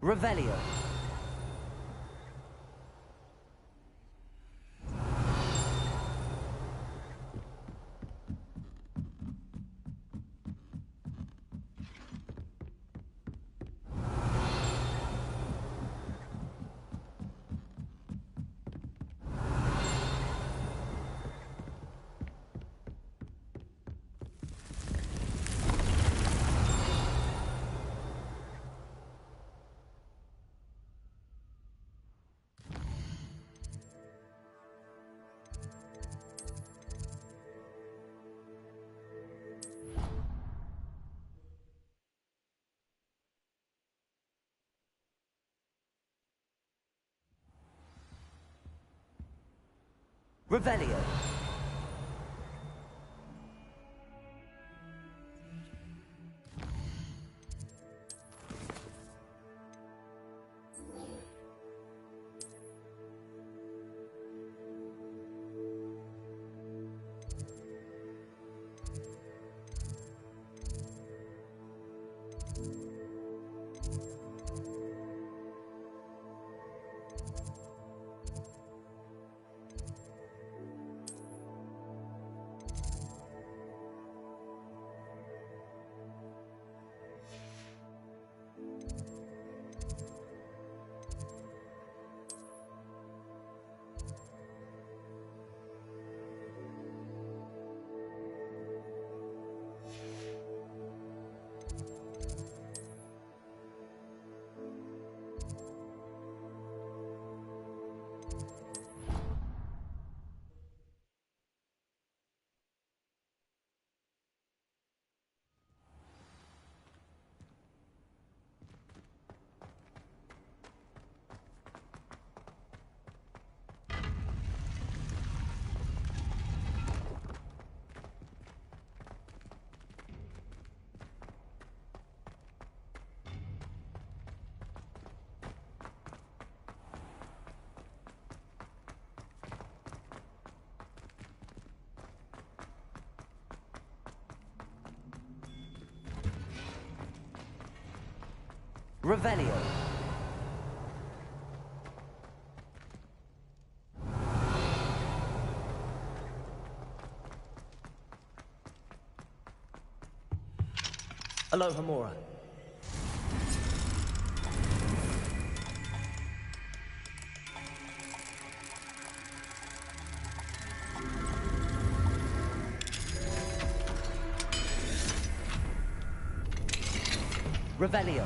Revelio. Revelio. Revelio. Alohomora. Revelio.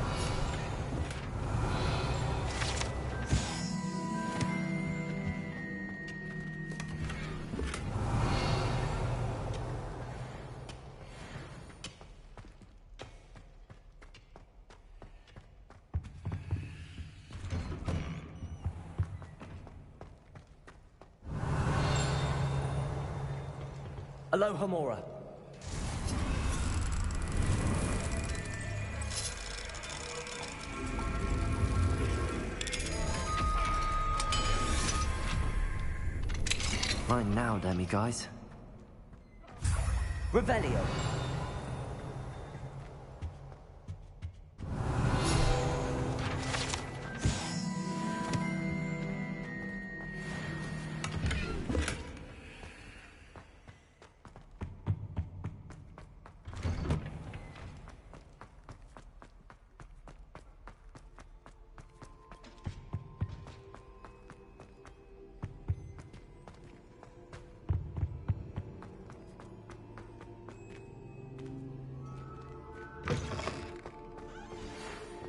Alohomora. Mine now, demi-guys. Revelio.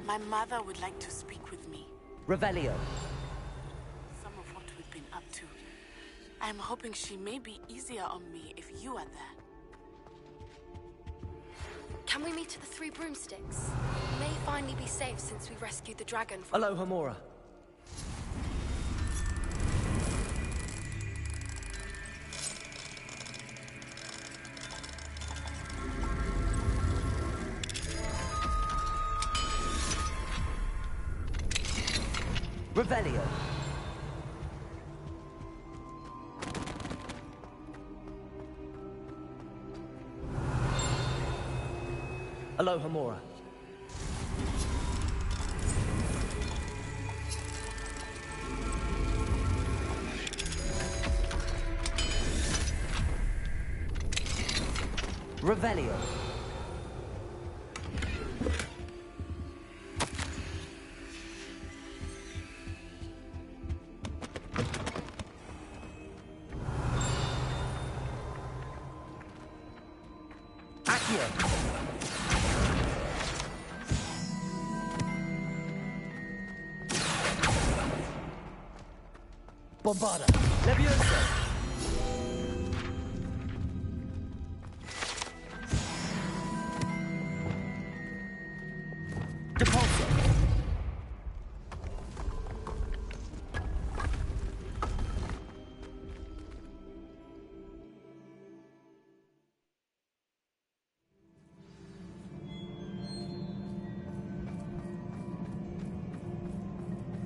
My mother would like to speak with me. Revelio. Some of what we've been up to. I'm hoping she may be easier on me if you are there. Can we meet at the Three Broomsticks? We may finally be safe since we rescued the dragon from... Alohomora. Revelio. Alohomora. Revelio. Accio. Bombarda. Leviosa. Depulso.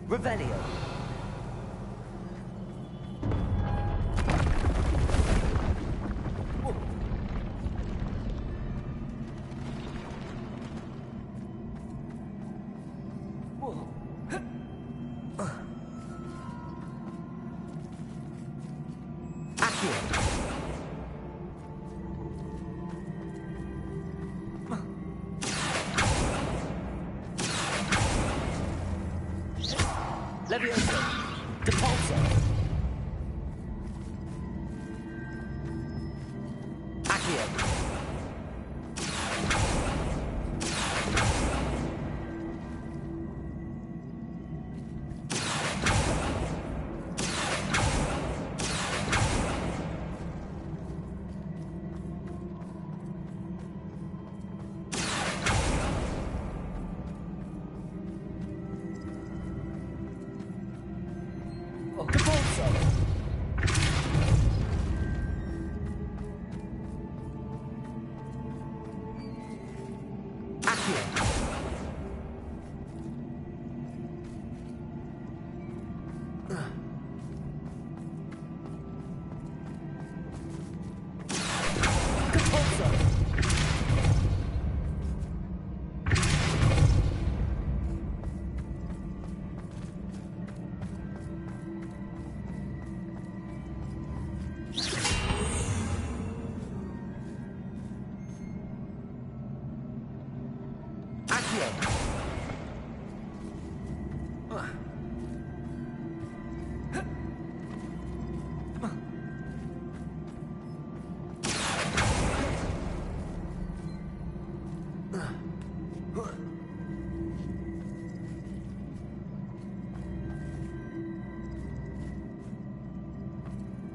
Revelio. Leviosa. Depulso. Accio. Depulso. Accio. Depulso. Accio.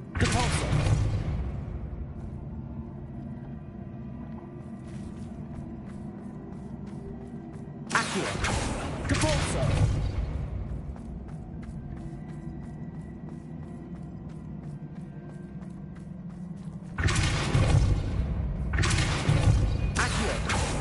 Depulso. Accio. Depulso. Accio.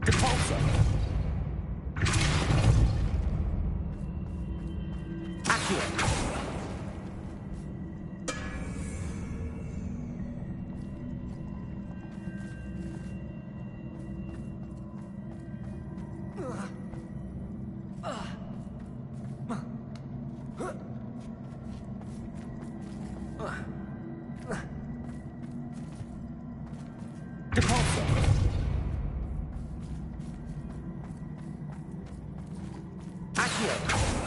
Depulso. Accio. Depulso. Accio.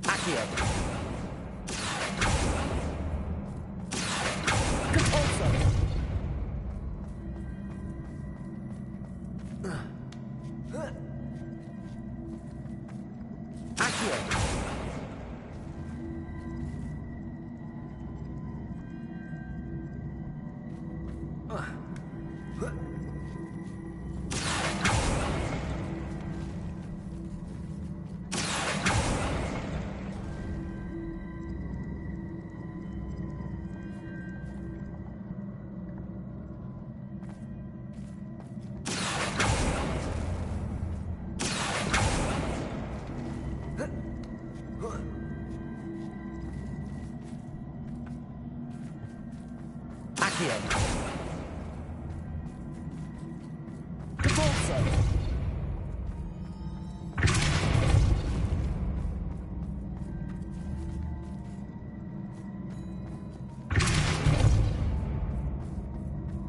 Accio. Depulso. Accio. Poacher.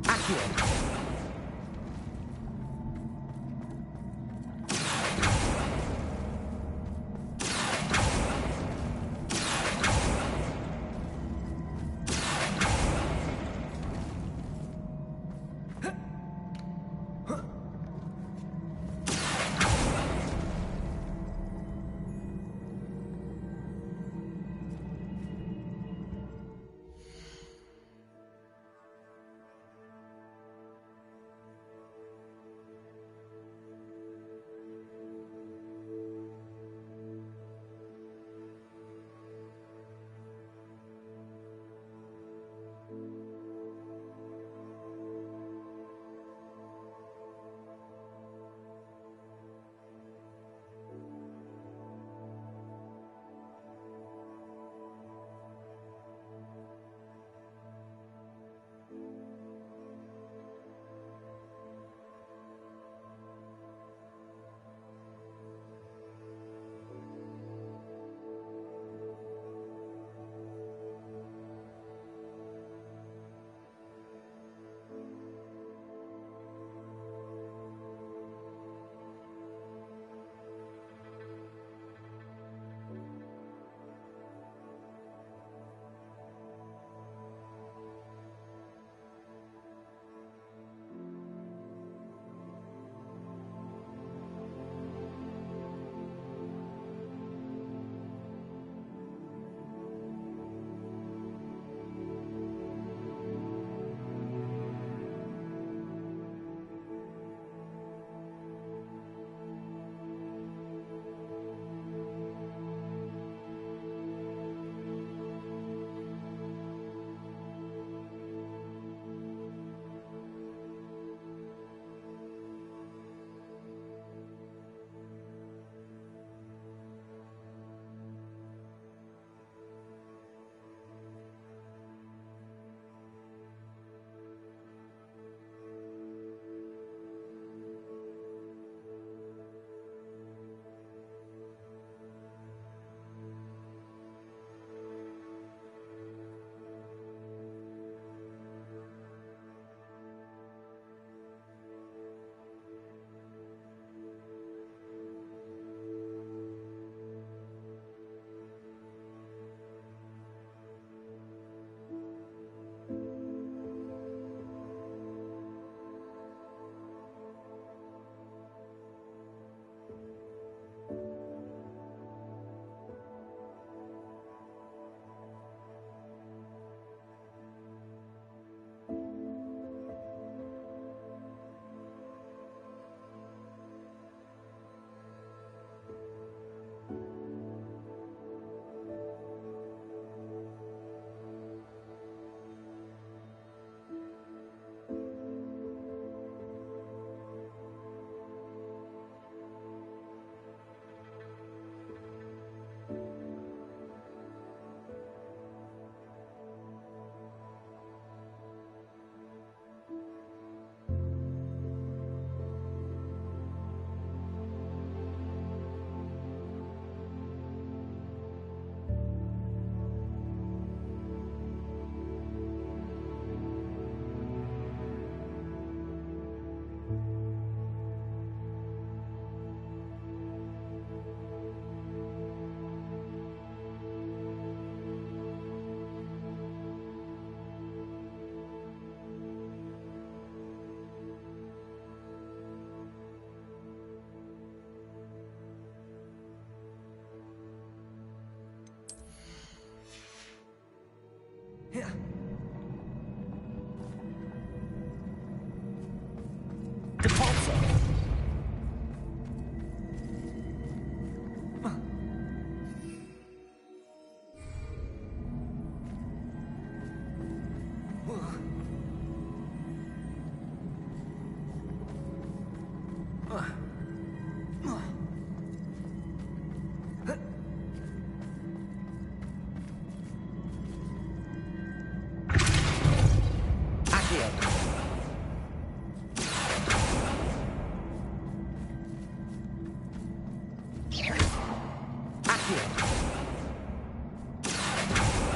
Accio.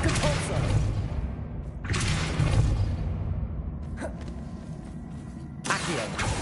Compulsor. Accio.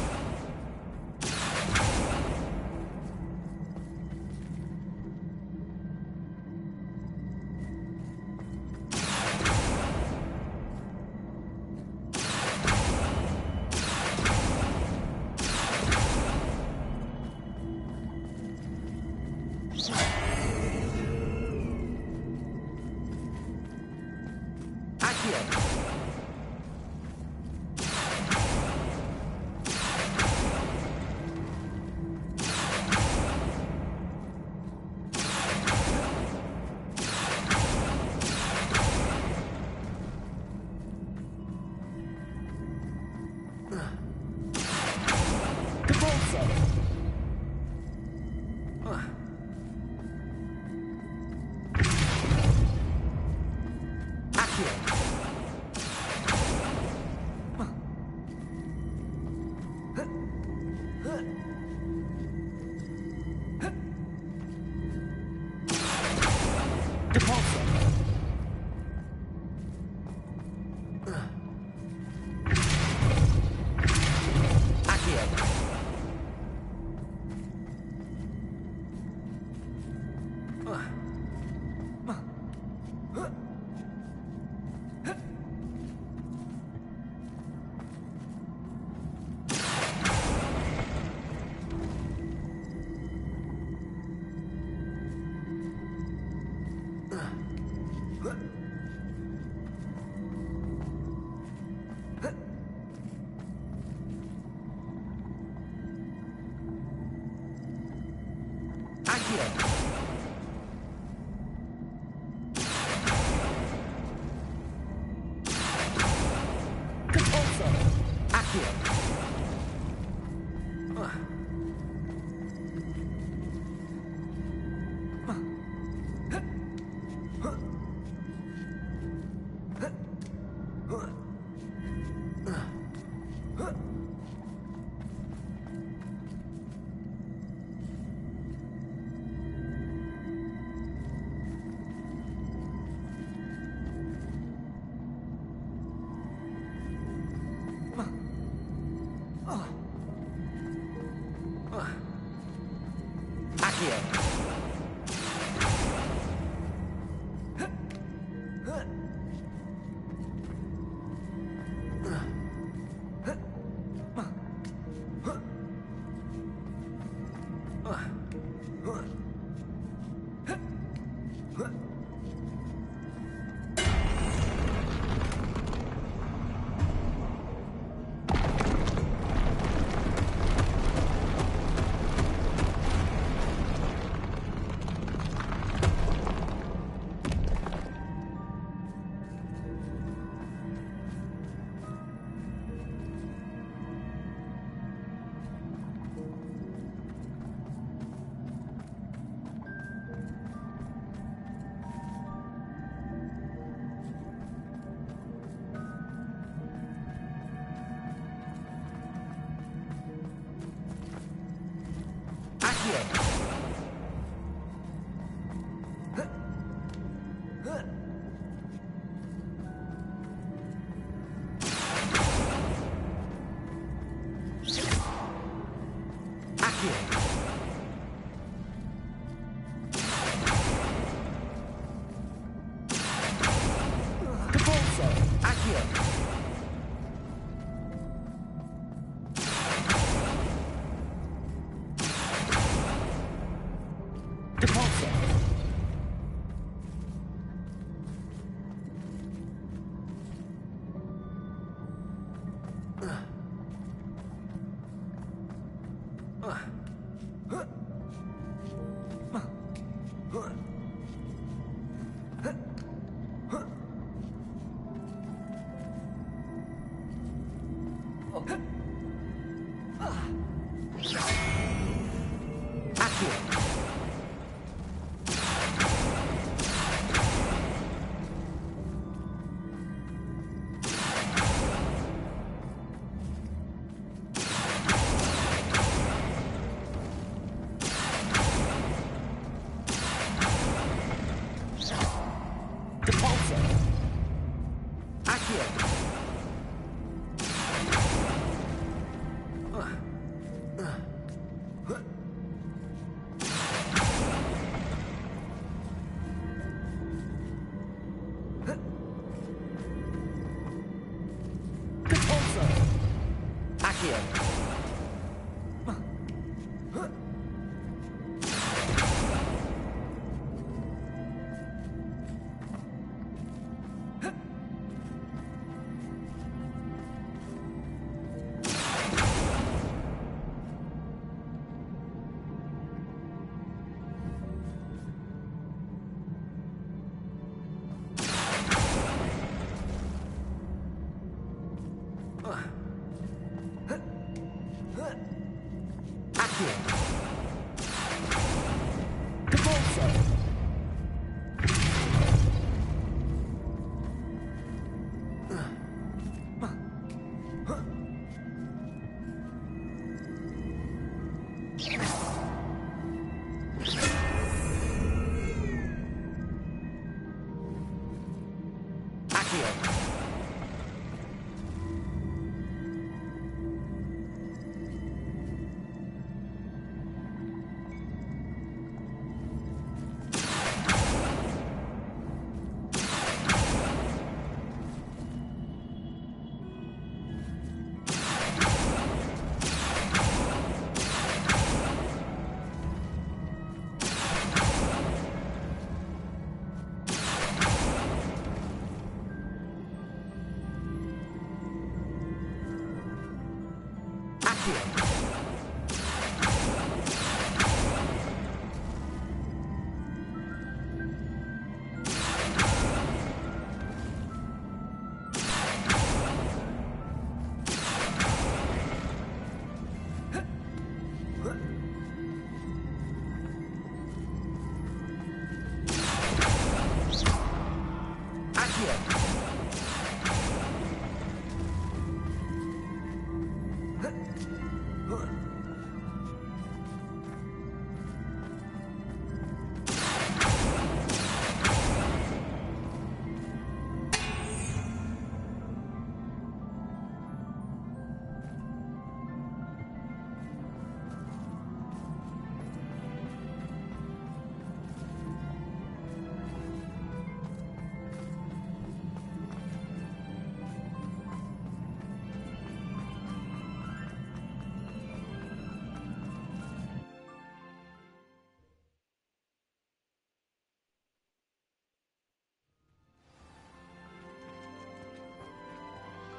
Accio.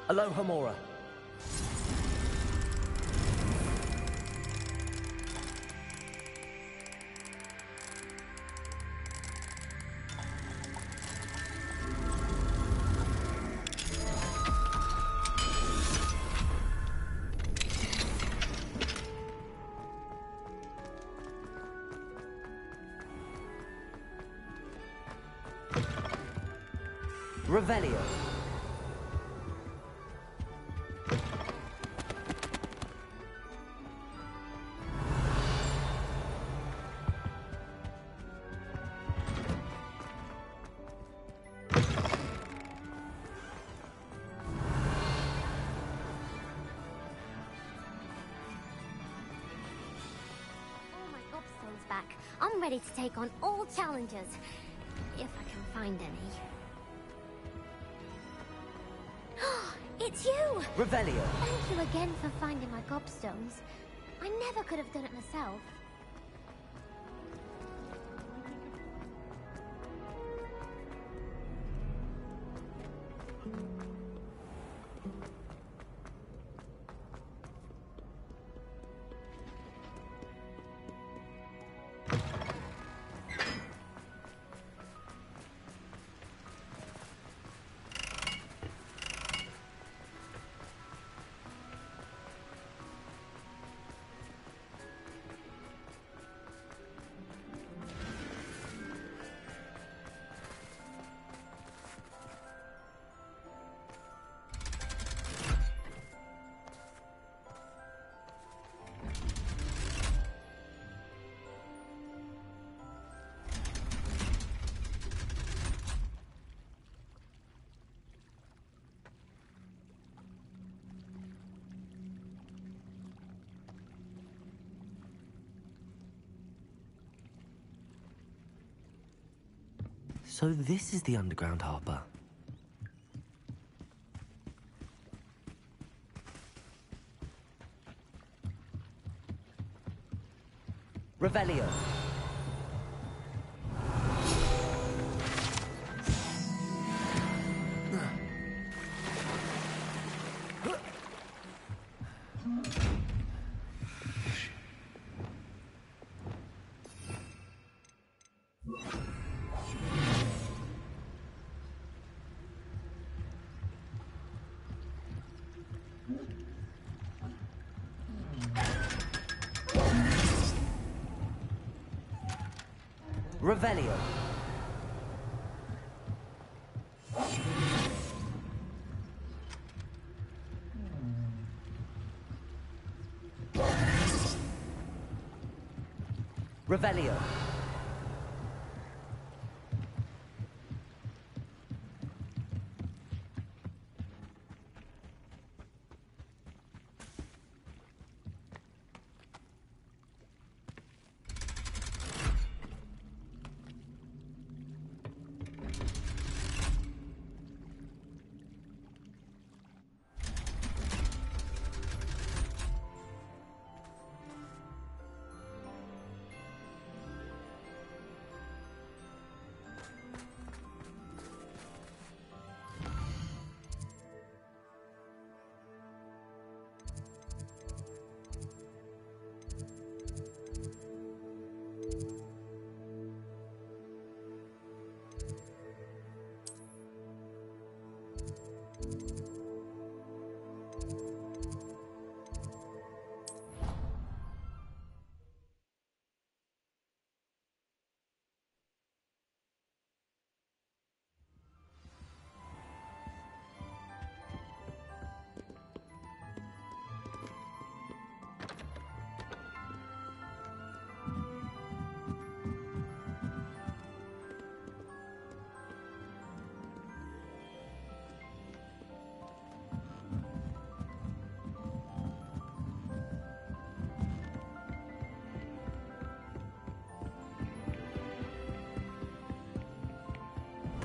Aloha Mora. Revelio. Back. I'm ready to take on all challenges, if I can find any. It's you! Revelio. Thank you again for finding my gobstones. I never could have done it myself. So this is the underground harbour. Revelio. Revelio. Revelio.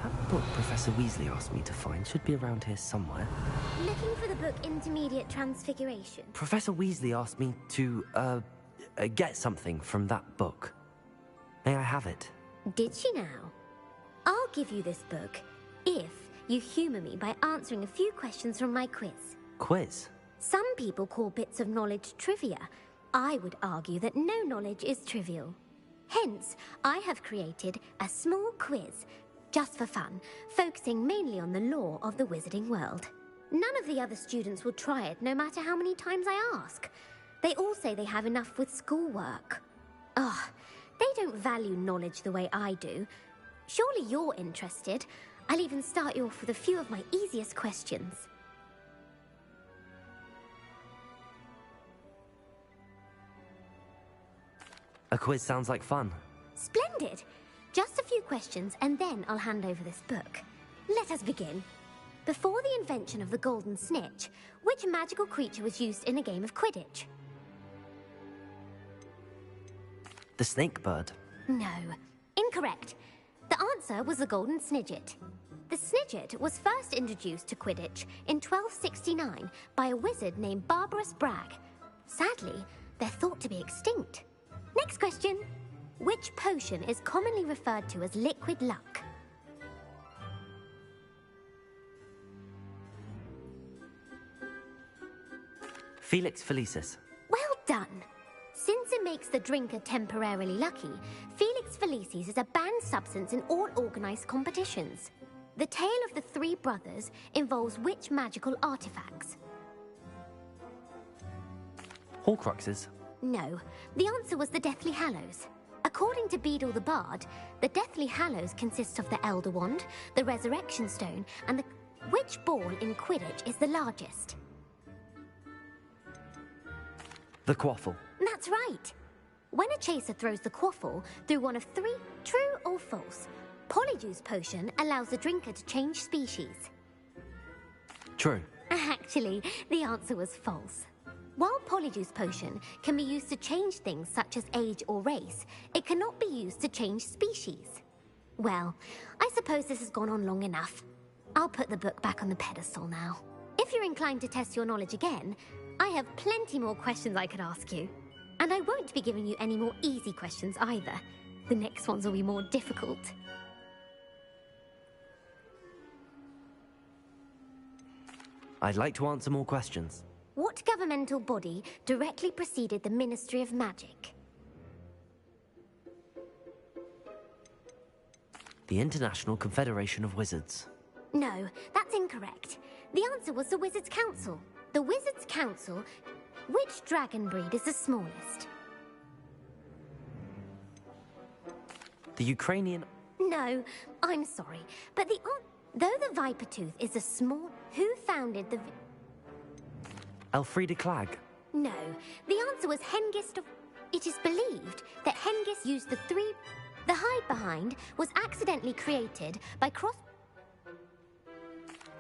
That book Professor Weasley asked me to find should be around here somewhere. Looking for the book Intermediate Transfiguration? Professor Weasley asked me to, get something from that book. May I have it? Did she now? I'll give you this book if you humour me by answering a few questions from my quiz. Quiz? Some people call bits of knowledge trivia. I would argue that no knowledge is trivial. Hence, I have created a small quiz, just for fun, focusing mainly on the lore of the wizarding world. None of the other students will try it, no matter how many times I ask. They all say they have enough with schoolwork. Ugh, they don't value knowledge the way I do. Surely you're interested. I'll even start you off with a few of my easiest questions. A quiz sounds like fun. Splendid! Just a few questions, and then I'll hand over this book. Let us begin. Before the invention of the golden snitch, which magical creature was used in a game of Quidditch? The snake bird. No. Incorrect. The answer was the golden snidget. The snidget was first introduced to Quidditch in 1269 by a wizard named Barbarous Bragg. Sadly, they're thought to be extinct. Next question. Which potion is commonly referred to as liquid luck? Felix Felicis. Well done. Since it makes the drinker temporarily lucky, Felix Felicis is a banned substance in all organized competitions. The tale of the three brothers involves which magical artifacts? Horcruxes. No, the answer was the Deathly Hallows. According to Beadle the Bard, the Deathly Hallows consists of the Elder Wand, the Resurrection Stone, and the... Which ball in Quidditch is the largest? The quaffle. That's right. When a chaser throws the quaffle through one of three, true or false, Polyjuice Potion allows the drinker to change species. True. Actually, the answer was false. While Polyjuice Potion can be used to change things such as age or race, it cannot be used to change species. Well, I suppose this has gone on long enough. I'll put the book back on the pedestal now. If you're inclined to test your knowledge again, I have plenty more questions I could ask you. And I won't be giving you any more easy questions either. The next ones will be more difficult. I'd like to answer more questions. What governmental body directly preceded the Ministry of Magic? The International Confederation of Wizards. No, that's incorrect. The answer was the Wizards' Council. The Wizards' Council... Which dragon breed is the smallest? The Ukrainian... No, I'm sorry, but though the Viper Tooth is the small... Who founded the... Elfrida Clag. No, the answer was Hengist of... It is believed that Hengist used the three... The hide behind was accidentally created by cross...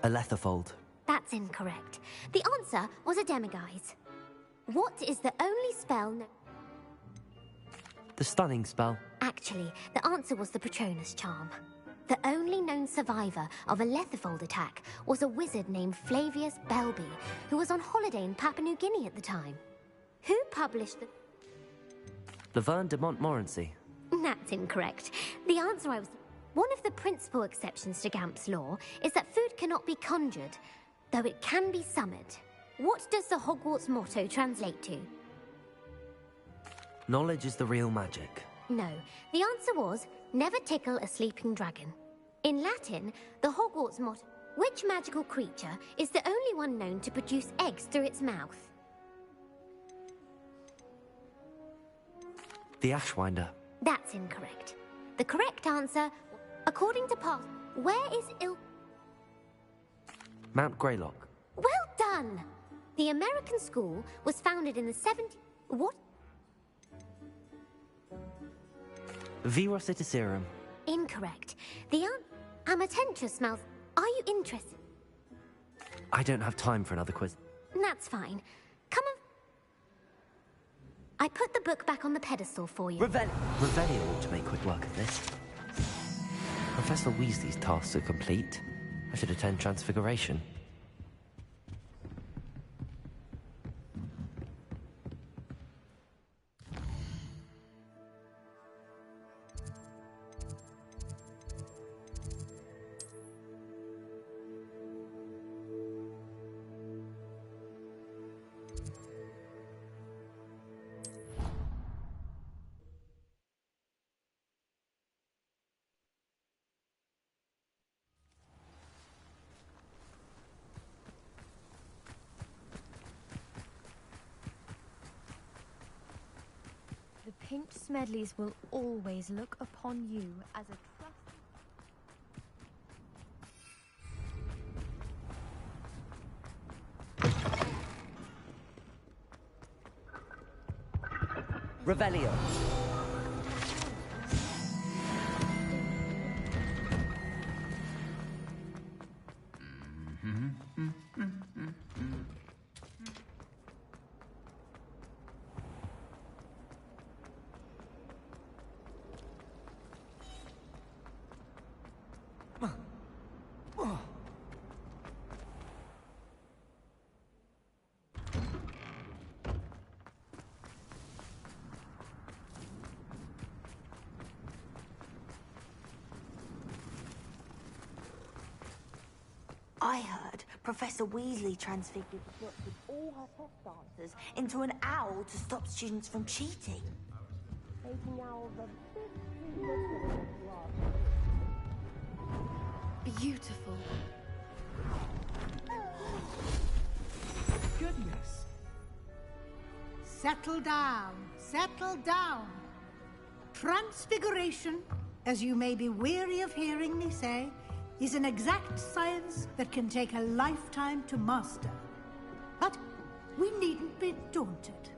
A Letherfold. That's incorrect. The answer was a demiguise. What is the only spell... The Stunning Spell. Actually, the answer was the Patronus Charm. The only known survivor of a Letherfold attack was a wizard named Flavius Belby, who was on holiday in Papua New Guinea at the time. Who published the... Laverne de Montmorency. That's incorrect. The answer I was... One of the principal exceptions to Gamp's law is that food cannot be conjured, though it can be summoned. What does the Hogwarts motto translate to? Knowledge is the real magic. No, the answer was, never tickle a sleeping dragon. In Latin, the Hogwarts motto... Which magical creature is the only one known to produce eggs through its mouth? The Ashwinder. That's incorrect. The correct answer, according to past... Where is Mount Greylock. Well done! The American school was founded in the 70s... What? Vira Citicerum. Incorrect. The Amatentra smells... Are you interested? I don't have time for another quiz. That's fine. Come on. I put the book back on the pedestal for you. Revelio ought to make quick work of this. Professor Weasley's tasks are complete. I should attend Transfiguration. The Pinch Smedleys will always look upon you as a trusted... Revelio. I heard Professor Weasley transfigured the book with all her test answers into an owl to stop students from cheating. Making owls a bit Beautiful. Goodness. Settle down. Settle down. Transfiguration, as you may be weary of hearing me say, is an exact science that can take a lifetime to master. But we needn't be daunted.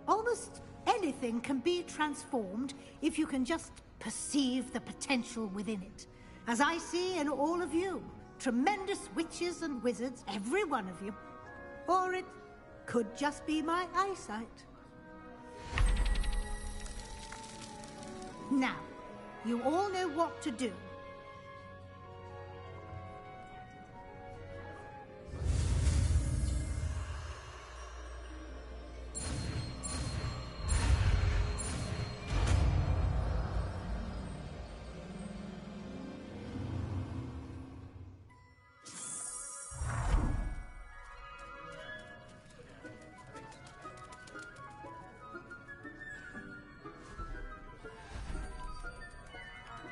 Almost anything can be transformed if you can just perceive the potential within it. As I see in all of you, tremendous witches and wizards, every one of you. Or it could just be my eyesight. Now, you all know what to do.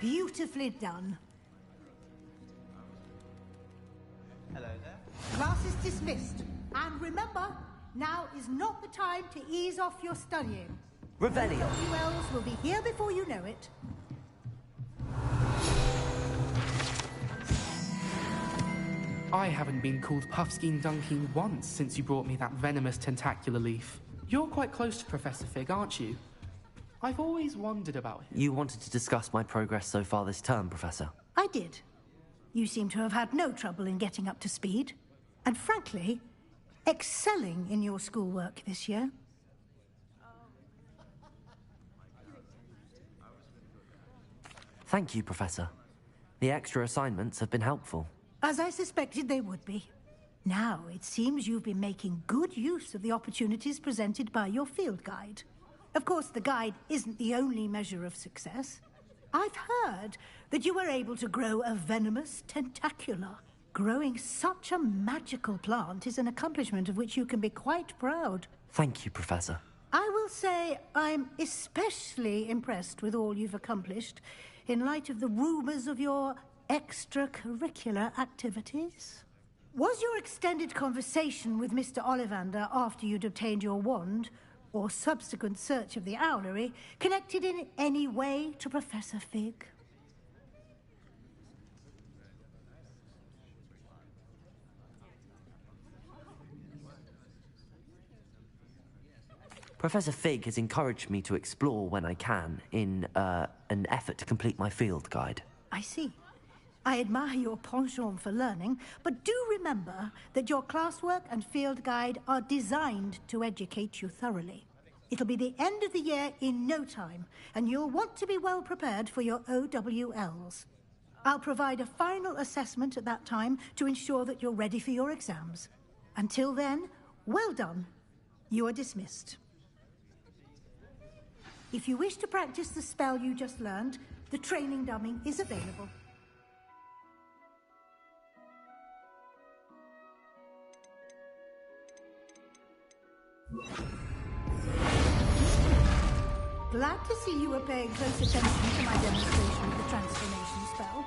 Beautifully done. Hello there. Class is dismissed. And remember, now is not the time to ease off your studying. Revelio! WLs will be here before you know it. I haven't been called Puffskein Dunking once since you brought me that venomous tentacular leaf. You're quite close to Professor Fig, aren't you? I've always wondered about him. You wanted to discuss my progress so far this term, Professor? I did. You seem to have had no trouble in getting up to speed. And frankly, excelling in your schoolwork this year. Thank you, Professor. The extra assignments have been helpful. As I suspected they would be. Now, it seems you've been making good use of the opportunities presented by your field guide. Of course, the guide isn't the only measure of success. I've heard that you were able to grow a venomous tentacula. Growing such a magical plant is an accomplishment of which you can be quite proud. Thank you, Professor. I will say I'm especially impressed with all you've accomplished in light of the rumors of your extracurricular activities. Was your extended conversation with Mr. Ollivander after you'd obtained your wand, or subsequent search of the owlery, connected in any way to Professor Fig? Professor Fig has encouraged me to explore when I can in an effort to complete my field guide. I see. I admire your penchant for learning, but do remember that your classwork and field guide are designed to educate you thoroughly. It'll be the end of the year in no time, and you'll want to be well prepared for your OWLs. I'll provide a final assessment at that time to ensure that you're ready for your exams. Until then, well done. You are dismissed. If you wish to practice the spell you just learned, the training dummy is available. Glad to see you were paying close attention to my demonstration of the transformation spell.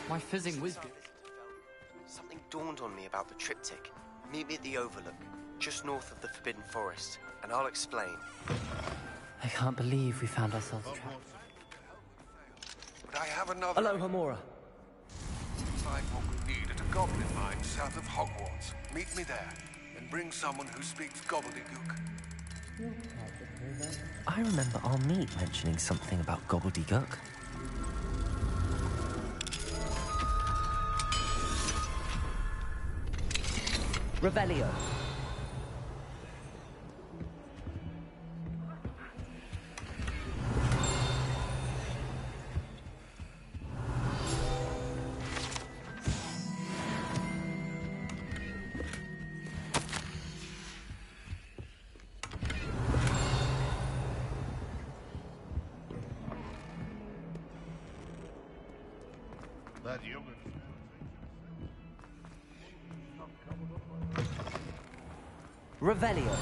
My fizzing whiz. Something dawned on me about the triptych. Meet me at the Overlook, just north of the Forbidden Forest, and I'll explain. I can't believe we found ourselves trapped. But I have another. Hello, Hamura. Find what we need at a goblin mine south of Hogwarts. Meet me there, and bring someone who speaks gobbledygook. I remember our meet mentioning something about gobbledygook. Revelio. That human. Revelio.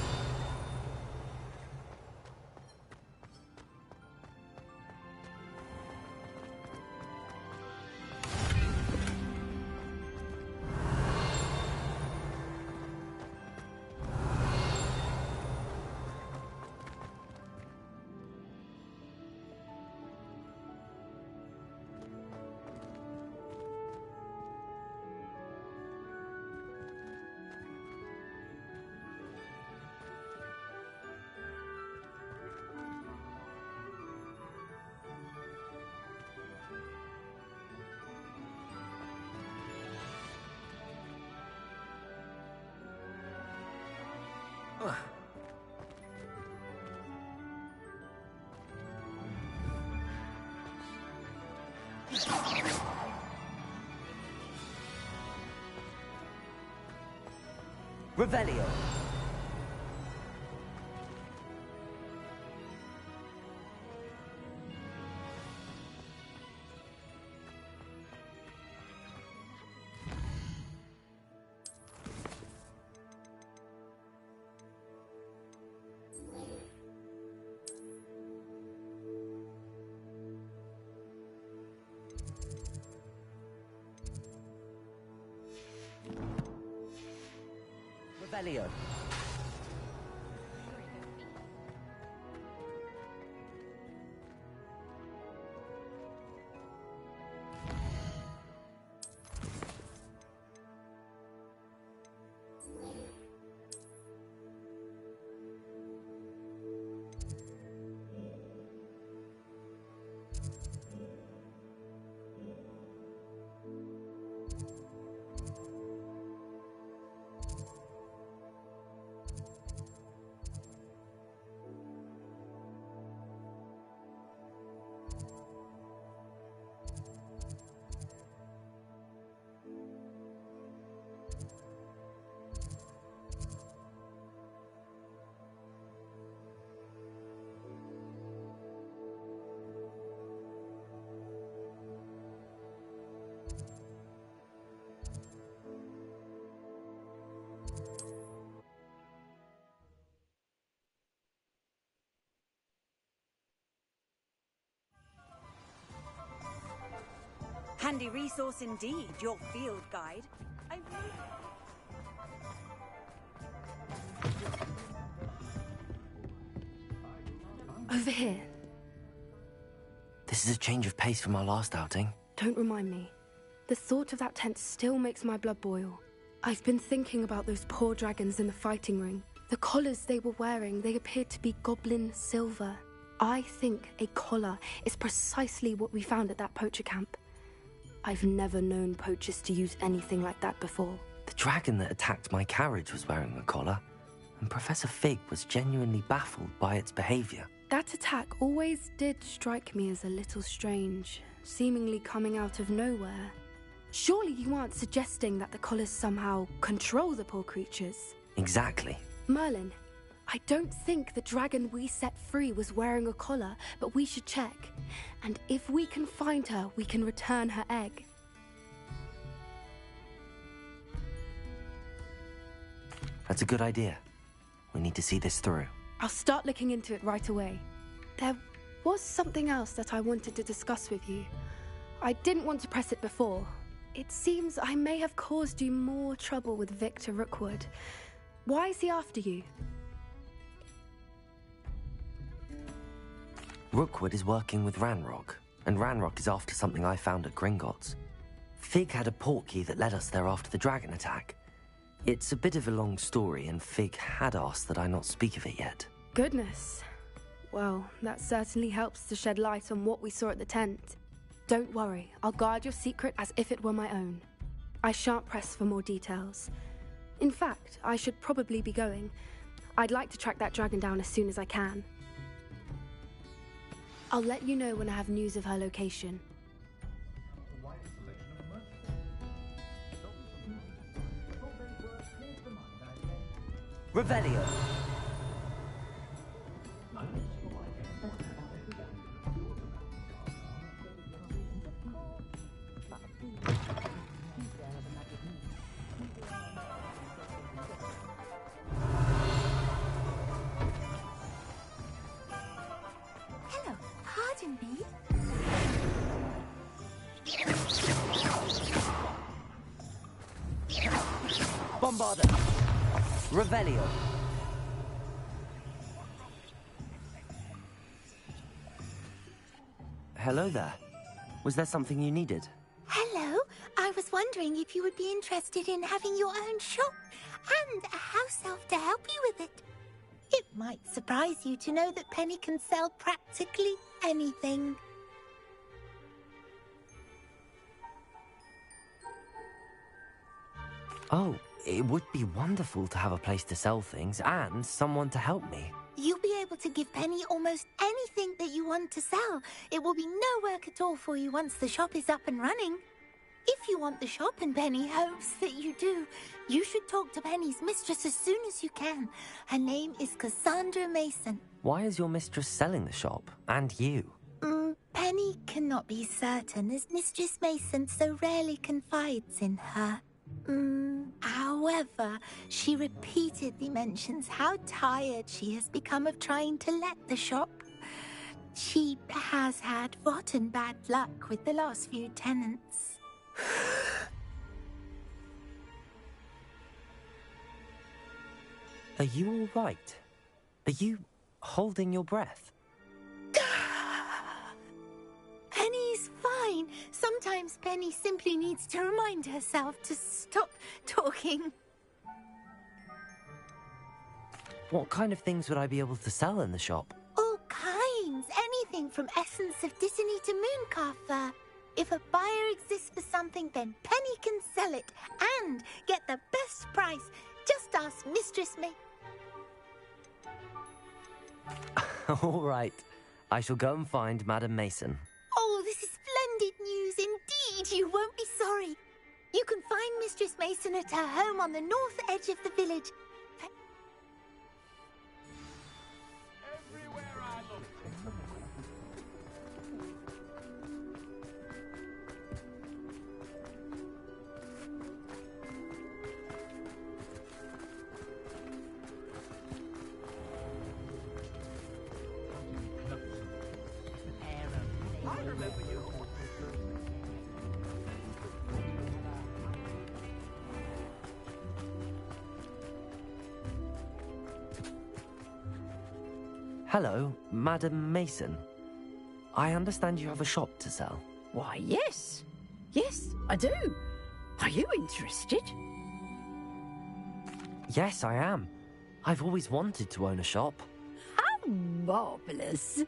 Revelio. Revelio. Handy resource indeed, your field guide. Over here. This is a change of pace from our last outing. Don't remind me. The thought of that tent still makes my blood boil. I've been thinking about those poor dragons in the fighting ring. The collars they were wearing, they appeared to be goblin silver. I think a collar is precisely what we found at that poacher camp. I've never known poachers to use anything like that before. The dragon that attacked my carriage was wearing a collar, and Professor Fig was genuinely baffled by its behavior. That attack always did strike me as a little strange, seemingly coming out of nowhere. Surely you aren't suggesting that the collars somehow control the poor creatures? Exactly. Merlin, I don't think the dragon we set free was wearing a collar, but we should check. And if we can find her, we can return her egg. That's a good idea. We need to see this through. I'll start looking into it right away. There was something else that I wanted to discuss with you. I didn't want to press it before. It seems I may have caused you more trouble with Victor Rookwood. Why is he after you? Rookwood is working with Ranrock, and Ranrock is after something I found at Gringotts. Fig had a portkey that led us there after the dragon attack. It's a bit of a long story, and Fig had asked that I not speak of it yet. Goodness. Well, that certainly helps to shed light on what we saw at the tent. Don't worry, I'll guard your secret as if it were my own. I shan't press for more details. In fact, I should probably be going. I'd like to track that dragon down as soon as I can. I'll let you know when I have news of her location. Revelio. Hello, pardon me. Bombarda. Revelio. Hello there. Was there something you needed? Hello, I was wondering if you would be interested in having your own shop and a house elf to help you with it. It might surprise you to know that Penny can sell practically anything. Oh, it would be wonderful to have a place to sell things and someone to help me. You'll be able to give Penny almost anything anything that you want to sell. It will be no work at all for you once the shop is up and running. If you want the shop and Penny hopes that you do, you should talk to Penny's mistress as soon as you can. Her name is Cassandra Mason. Why is your mistress selling the shop? And you? Penny cannot be certain, as Mistress Mason so rarely confides in her. However, she repeatedly mentions how tired she has become of trying to let the shop. She has had rotten bad luck with the last few tenants. Are you all right? Are you holding your breath? Penny's fine. Sometimes Penny simply needs to remind herself to stop talking. What kind of things would I be able to sell in the shop? All kinds. Anything from essence of Disney to mooncalf fur. If a buyer exists for something, then Penny can sell it and get the best price. Just ask Mistress May. All right. I shall go and find Madam Mason. Oh, this is splendid news indeed. You won't be sorry. You can find Mistress Mason at her home on the north edge of the village. Everywhere I look. I remember you. Hello, Madam Mason. I understand you have a shop to sell. Why, yes. Yes, I do. Are you interested? Yes, I am. I've always wanted to own a shop. How marvellous.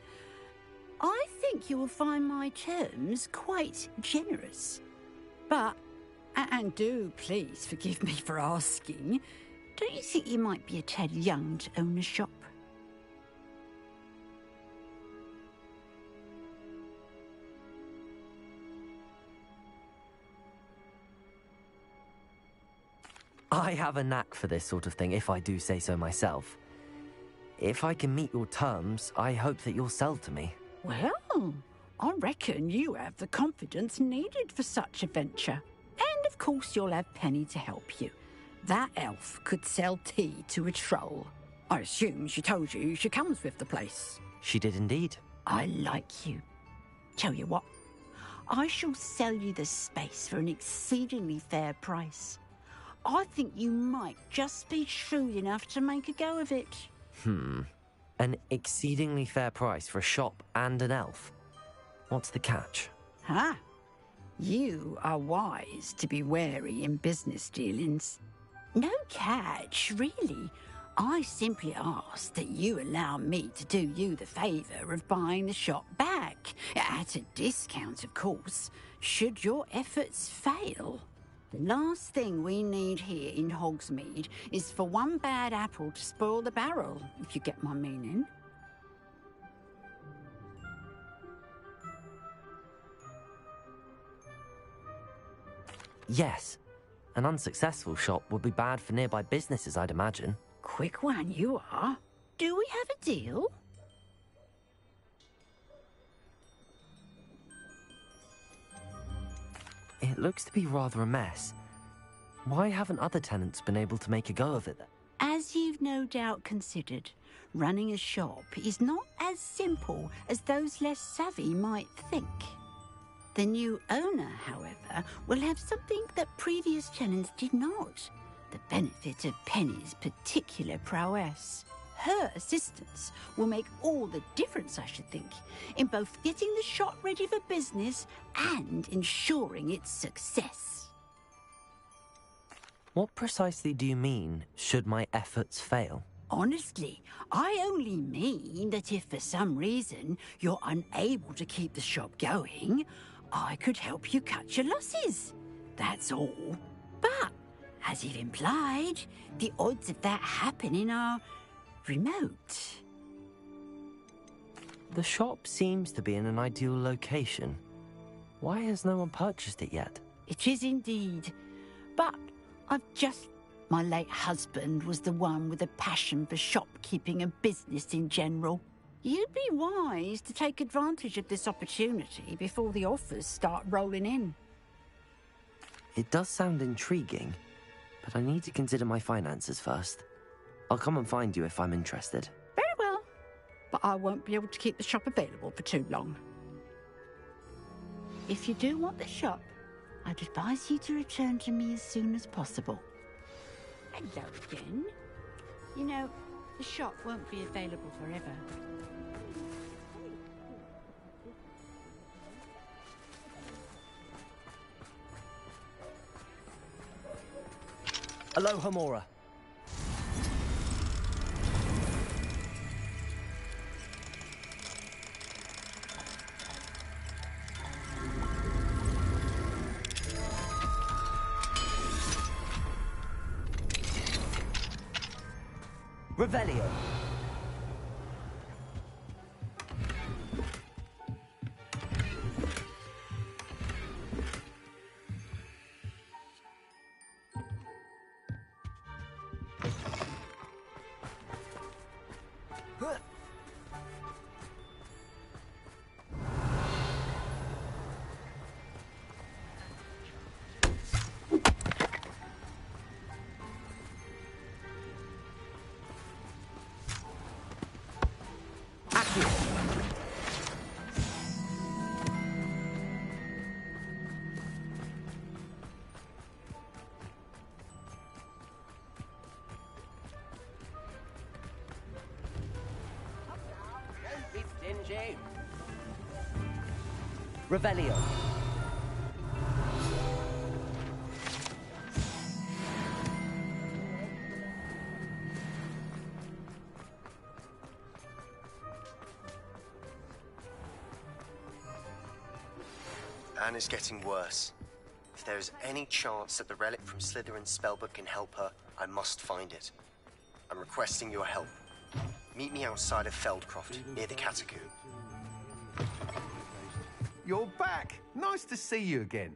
I think you will find my terms quite generous. But, and do please forgive me for asking, don't you think you might be a tad young to own a shop? I have a knack for this sort of thing, if I do say so myself. If I can meet your terms, I hope that you'll sell to me. Well, I reckon you have the confidence needed for such a venture. And of course you'll have Penny to help you. That elf could sell tea to a troll. I assume she told you she comes with the place. She did indeed. I like you. Tell you what, I shall sell you the space for an exceedingly fair price. I think you might just be shrewd enough to make a go of it. An exceedingly fair price for a shop and an elf. What's the catch? Huh? You are wise to be wary in business dealings. No catch, really. I simply ask that you allow me to do you the favour of buying the shop back. At a discount, of course, should your efforts fail. The last thing we need here in Hogsmeade is for one bad apple to spoil the barrel, if you get my meaning. Yes. An unsuccessful shop would be bad for nearby businesses, I'd imagine. Quick one you are. Do we have a deal? It looks to be rather a mess. Why haven't other tenants been able to make a go of it then? As you've no doubt considered, running a shop is not as simple as those less savvy might think. The new owner, however, will have something that previous tenants did not. The benefit of Penny's particular prowess. Her assistance will make all the difference, I should think, in both getting the shop ready for business and ensuring its success. What precisely do you mean, should my efforts fail? Honestly, I only mean that if for some reason you're unable to keep the shop going, I could help you cut your losses. That's all. But, as you've implied, the odds of that happening are remote. The shop seems to be in an ideal location. Why has no one purchased it yet? It is indeed. But my late husband was the one with a passion for shopkeeping and business in general. You'd be wise to take advantage of this opportunity before the offers start rolling in. It does sound intriguing, but I need to consider my finances first. I'll come and find you if I'm interested. Very well, but I won't be able to keep the shop available for too long. If you do want the shop, I'd advise you to return to me as soon as possible. Hello again. You know, the shop won't be available forever. Aloha, Mora. Revelio. Revelio. Anna's getting worse. If there is any chance that the relic from Slytherin's spellbook can help her, I must find it. I'm requesting your help. Meet me outside of Feldcroft, near the Catacomb. You're back! Nice to see you again.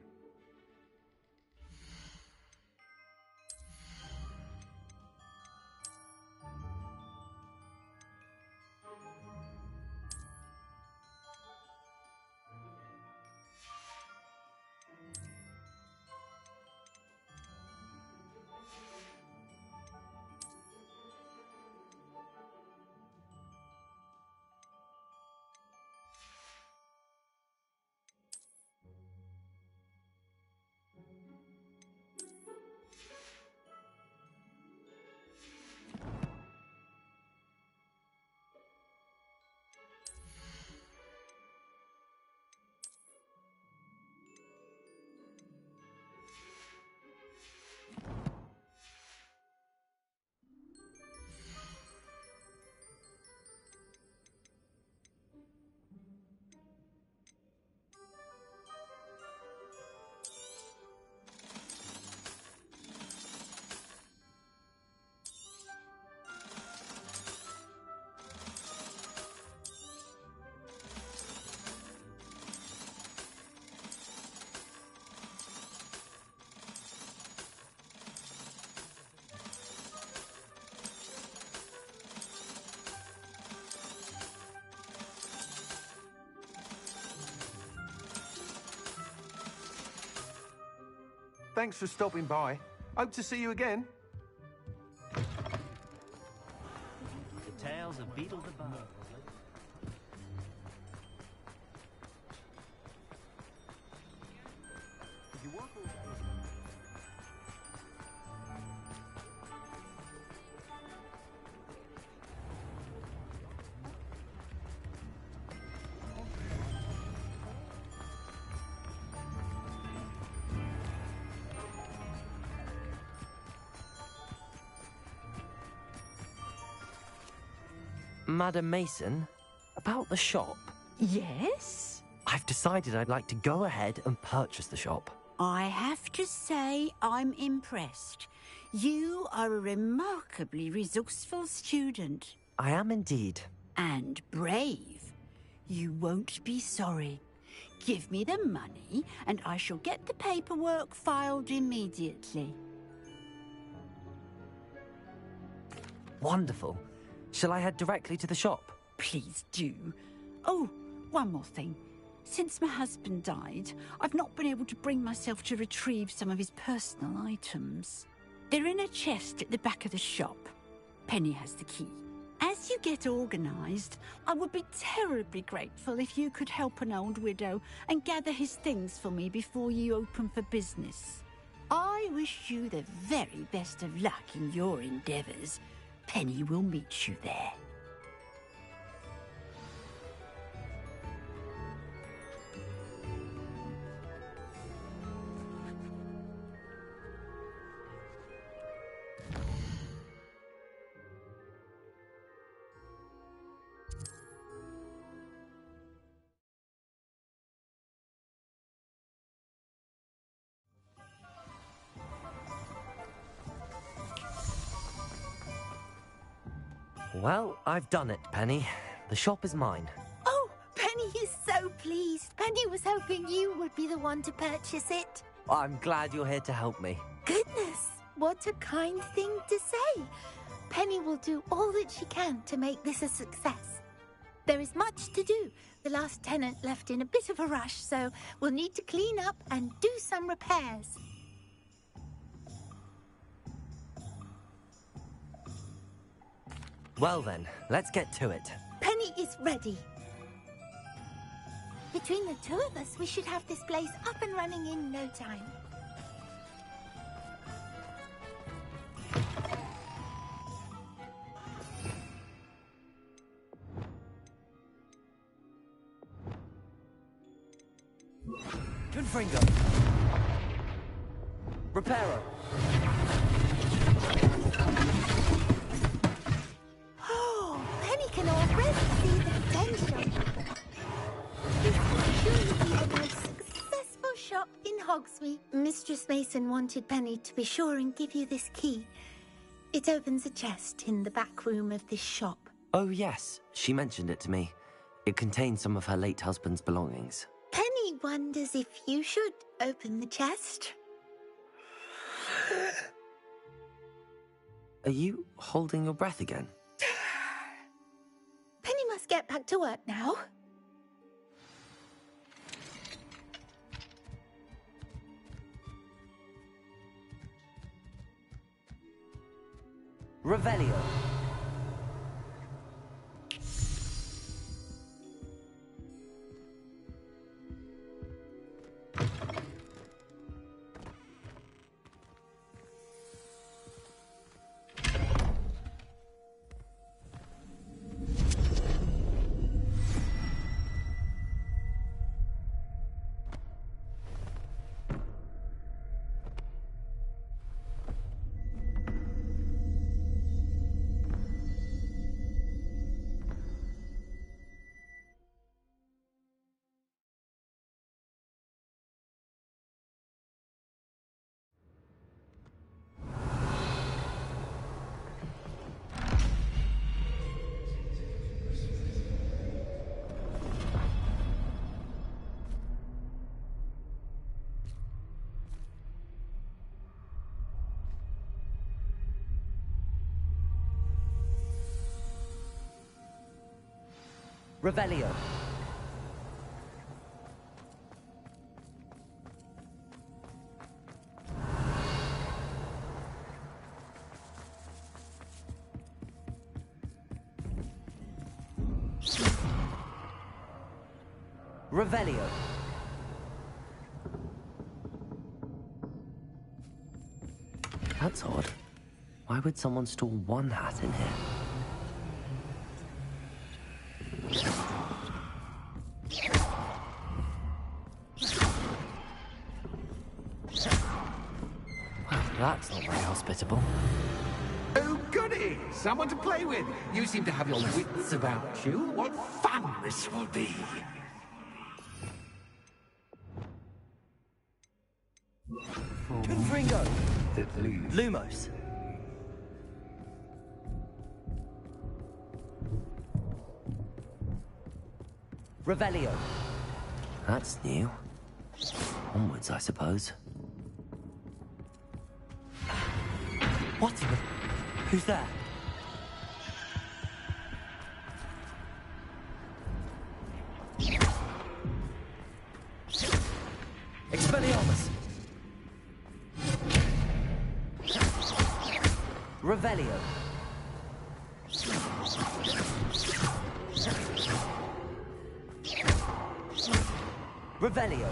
Thanks for stopping by. Hope to see you again. The tales of Beetle the Bard. Did you work all day? Madam Mason, about the shop. Yes? I've decided I'd like to go ahead and purchase the shop. I have to say I'm impressed. You are a remarkably resourceful student. I am indeed. And brave. You won't be sorry. Give me the money, and I shall get the paperwork filed immediately. Wonderful. Shall I head directly to the shop? Please do. Oh, one more thing. Since my husband died, I've not been able to bring myself to retrieve some of his personal items. They're in a chest at the back of the shop. Penny has the key. As you get organised, I would be terribly grateful if you could help an old widow and gather his things for me before you open for business. I wish you the very best of luck in your endeavours. Penny will meet you there. Well, I've done it, Penny. The shop is mine. Oh, Penny is so pleased. Penny was hoping you would be the one to purchase it. I'm glad you're here to help me. Goodness, what a kind thing to say. Penny will do all that she can to make this a success. There is much to do. The last tenant left in a bit of a rush, so we'll need to clean up and do some repairs. Well then, let's get to it. Penny is ready. Between the two of us, we should have this place up and running in no time. Confringo. Reparo. Oh, Penny can already see the potential. This will surely be the most successful shop in Hogsmeade. Mistress Mason wanted Penny to be sure and give you this key. It opens a chest in the back room of this shop. Oh yes, she mentioned it to me. It contains some of her late husband's belongings. Penny wonders if you should open the chest. Are you holding your breath again? Penny must get back to work now. Revelio. Revelio. Revelio. That's odd. Why would someone store one hat in here? Well, that's not very hospitable. Oh, goody! Someone to play with. You seem to have your wits about you. What fun this will be. Confringo. Lumos. Revelio. That's new. Onwards, I suppose. What the... Who's there? Expelliarmus! Revelio. Revelio.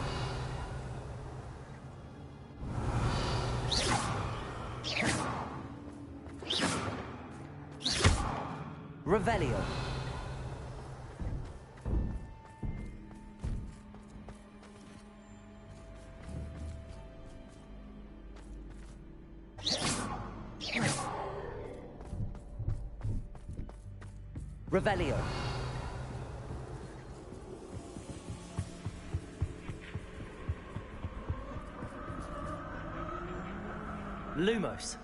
Revelio. Revelio. Lumos.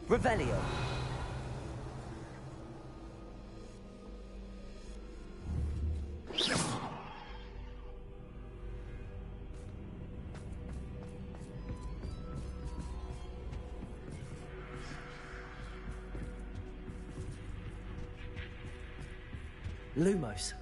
Revelio. Lumos.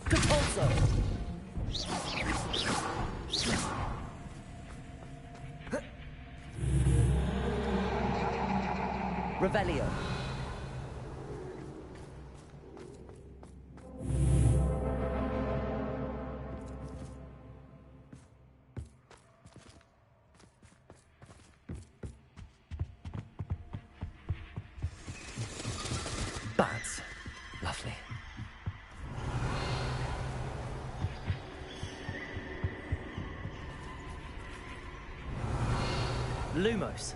Depulso! Revelio. Bats. Lovely. Lumos.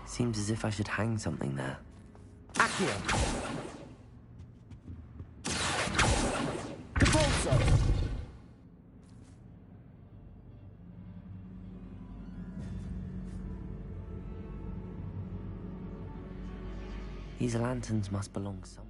Seems as if I should hang something there. Accio. Depulso. These lanterns must belong somewhere.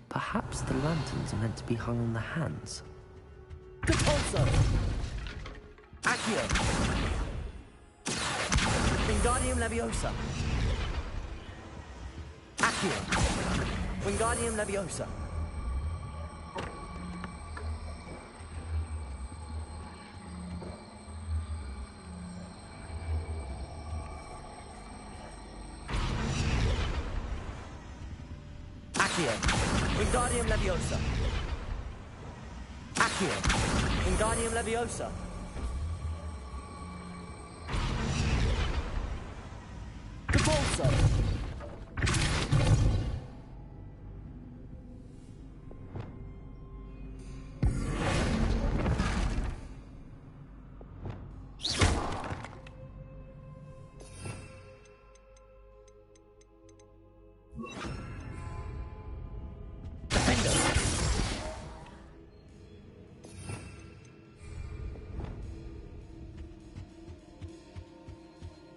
Perhaps the lanterns are meant to be hung on the hands. Depulso! Accio! Wingardium Leviosa! Accio! Wingardium Leviosa! Accio! Wingardium Leviosa! Accio! Wingardium Leviosa! Depulso!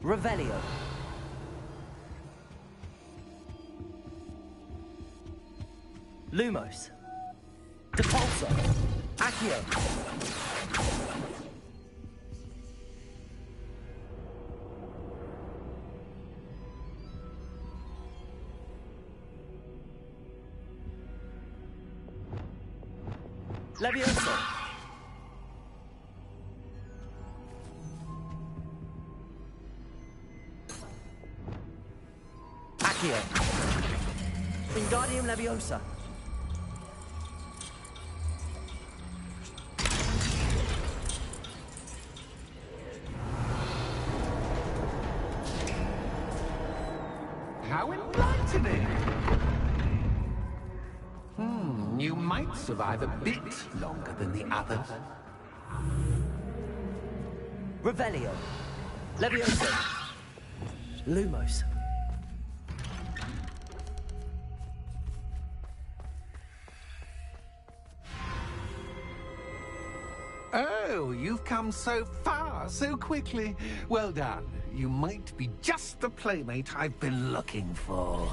Revelio. Lumos. Depulso. Accio. Levioso. Accio. Wingardium Leviosa. How enlightening! You might survive a bit longer than the others. Revelio. Levioso. Lumos. Oh, you've come so far, so quickly. Well done. You might be just the playmate I've been looking for.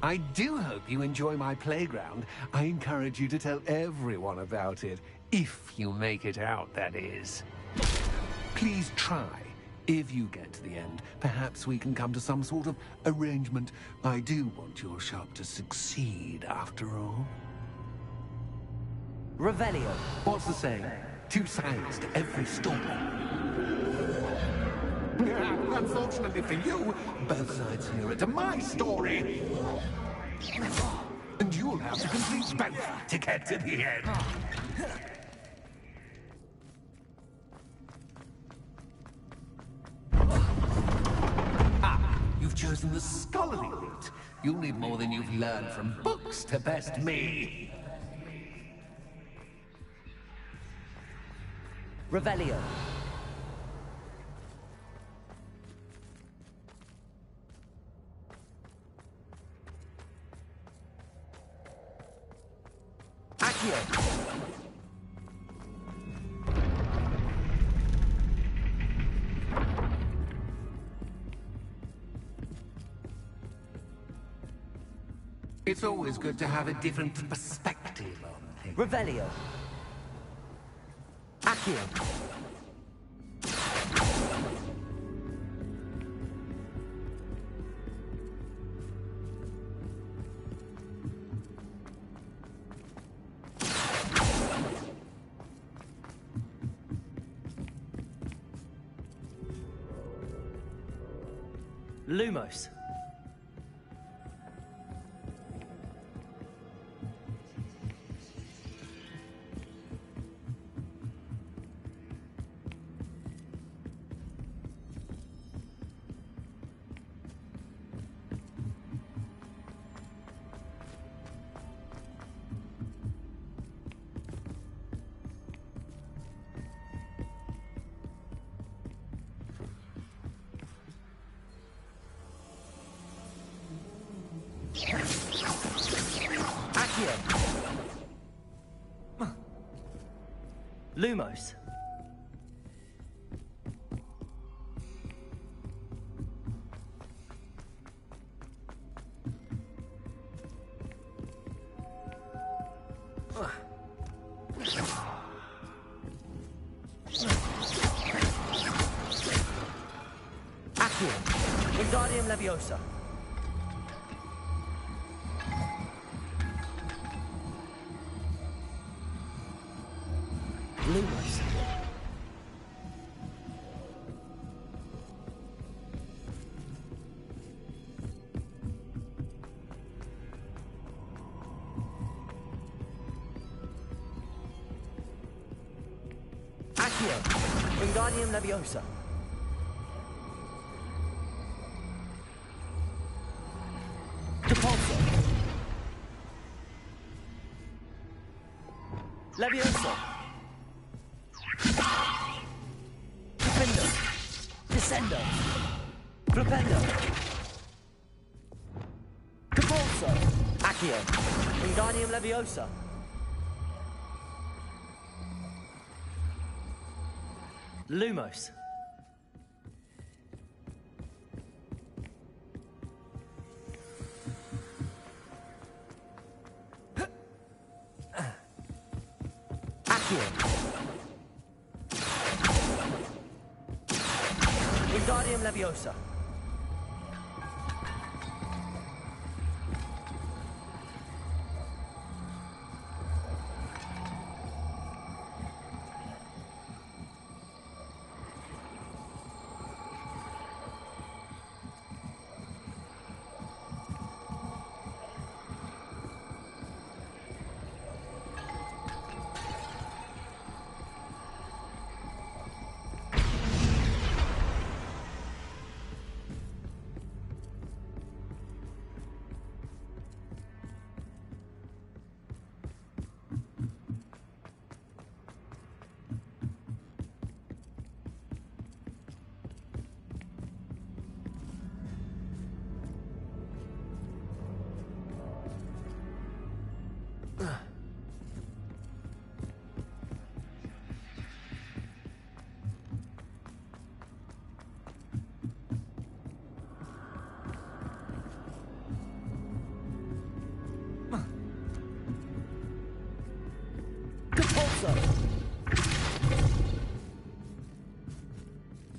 I do hope you enjoy my playground. I encourage you to tell everyone about it. If you make it out, that is. Please try. If you get to the end, perhaps we can come to some sort of arrangement. I do want your shop to succeed, after all. Revelio. What's the saying? Two sides to every story. Unfortunately for you, both sides hear it to my story. And you'll have to complete both to get to the end. You've chosen the scholarly route. You'll need more than you've learned from books to best me. Revelio. Accio. It's always good to have a different perspective on things. Revelio. Accio. Lumos. Accio. Lumos. Accio. Wingardium Leviosa. Lumos. Accio. Wingardium Leviosa. Depulso. Leviosa. Defendo. Descendo. Flipendo. Depulso. Accio. Wingardium Leviosa. Lumos. Accio. Wingardium Leviosa.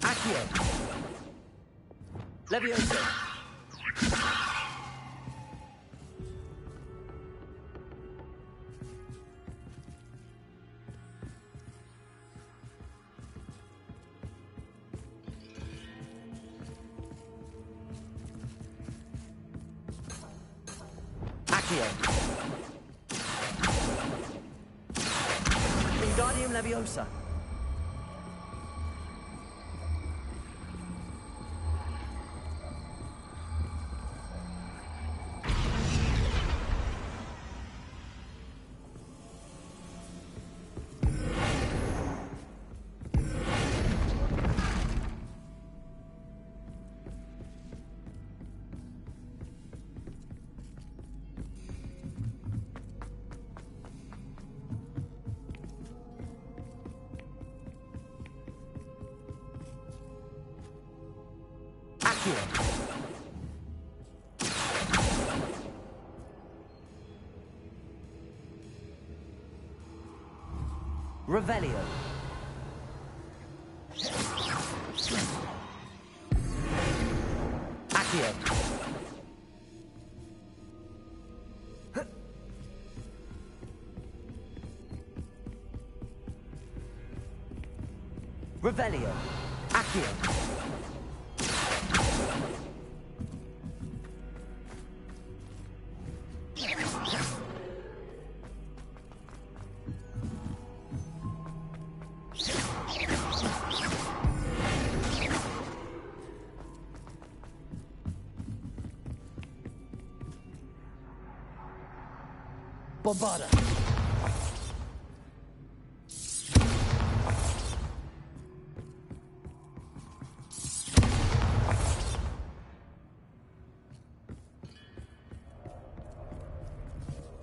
Accio. Leviosa. Accio. Wingardium Leviosa. Revelio. Accio. Revelio. Accio. Bombarda.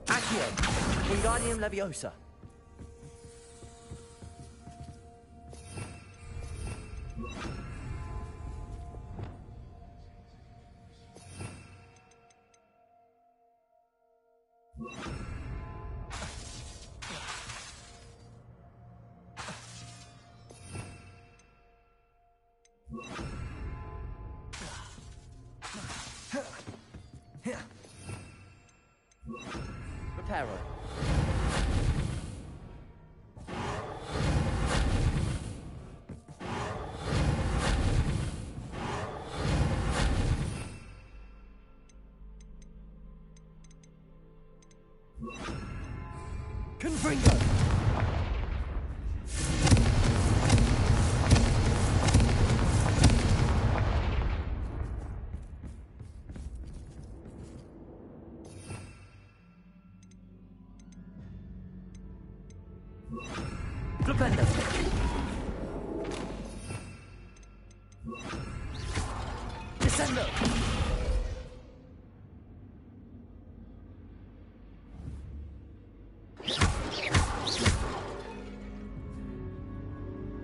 Accio. Wingardium Leviosa. Reparo. Confringo. Flipendo. Descendo.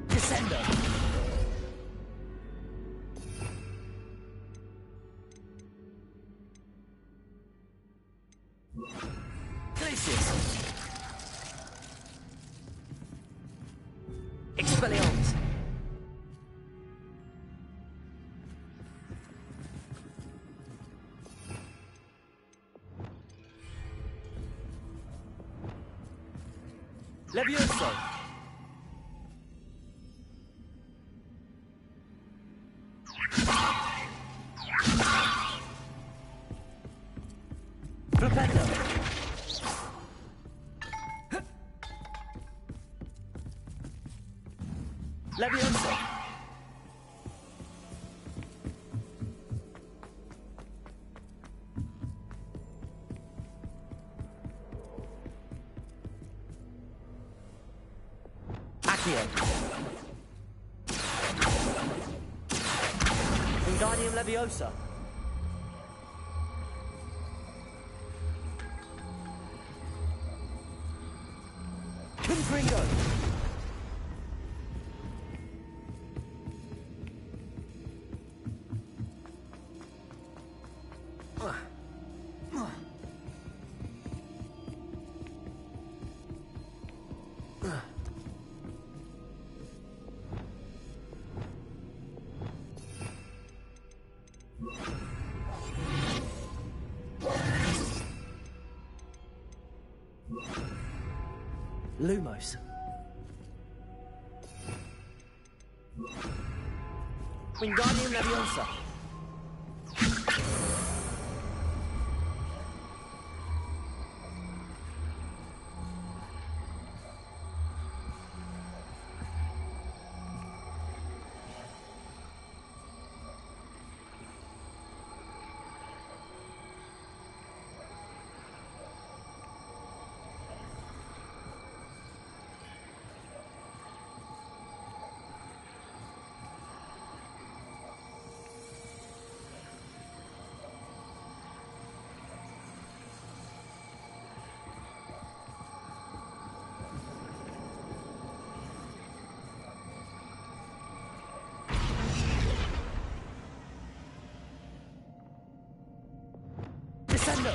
Descendo. Glacius. Levioso! Flipendo! Levioso! Accio! Wingardium Leviosa! Confringo! Lumos. Wingardium Leviosa. Descendo!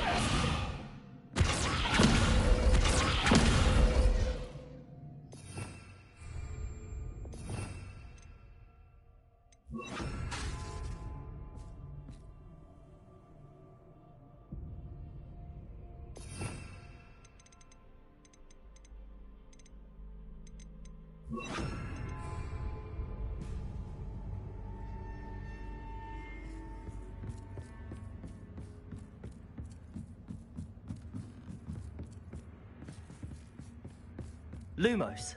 Lumos.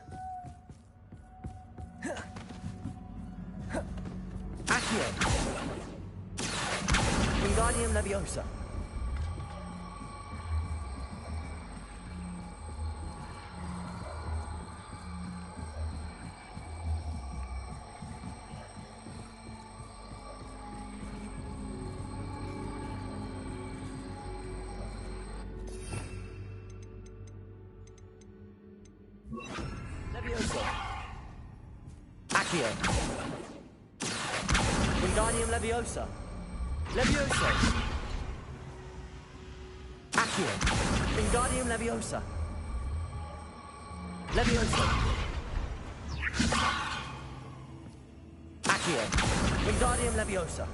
Accio. Wingardium Leviosa. Levioso. Accio. Wingardium Leviosa. Levioso. Accio. Wingardium Leviosa. Levioso. Accio. Wingardium Leviosa.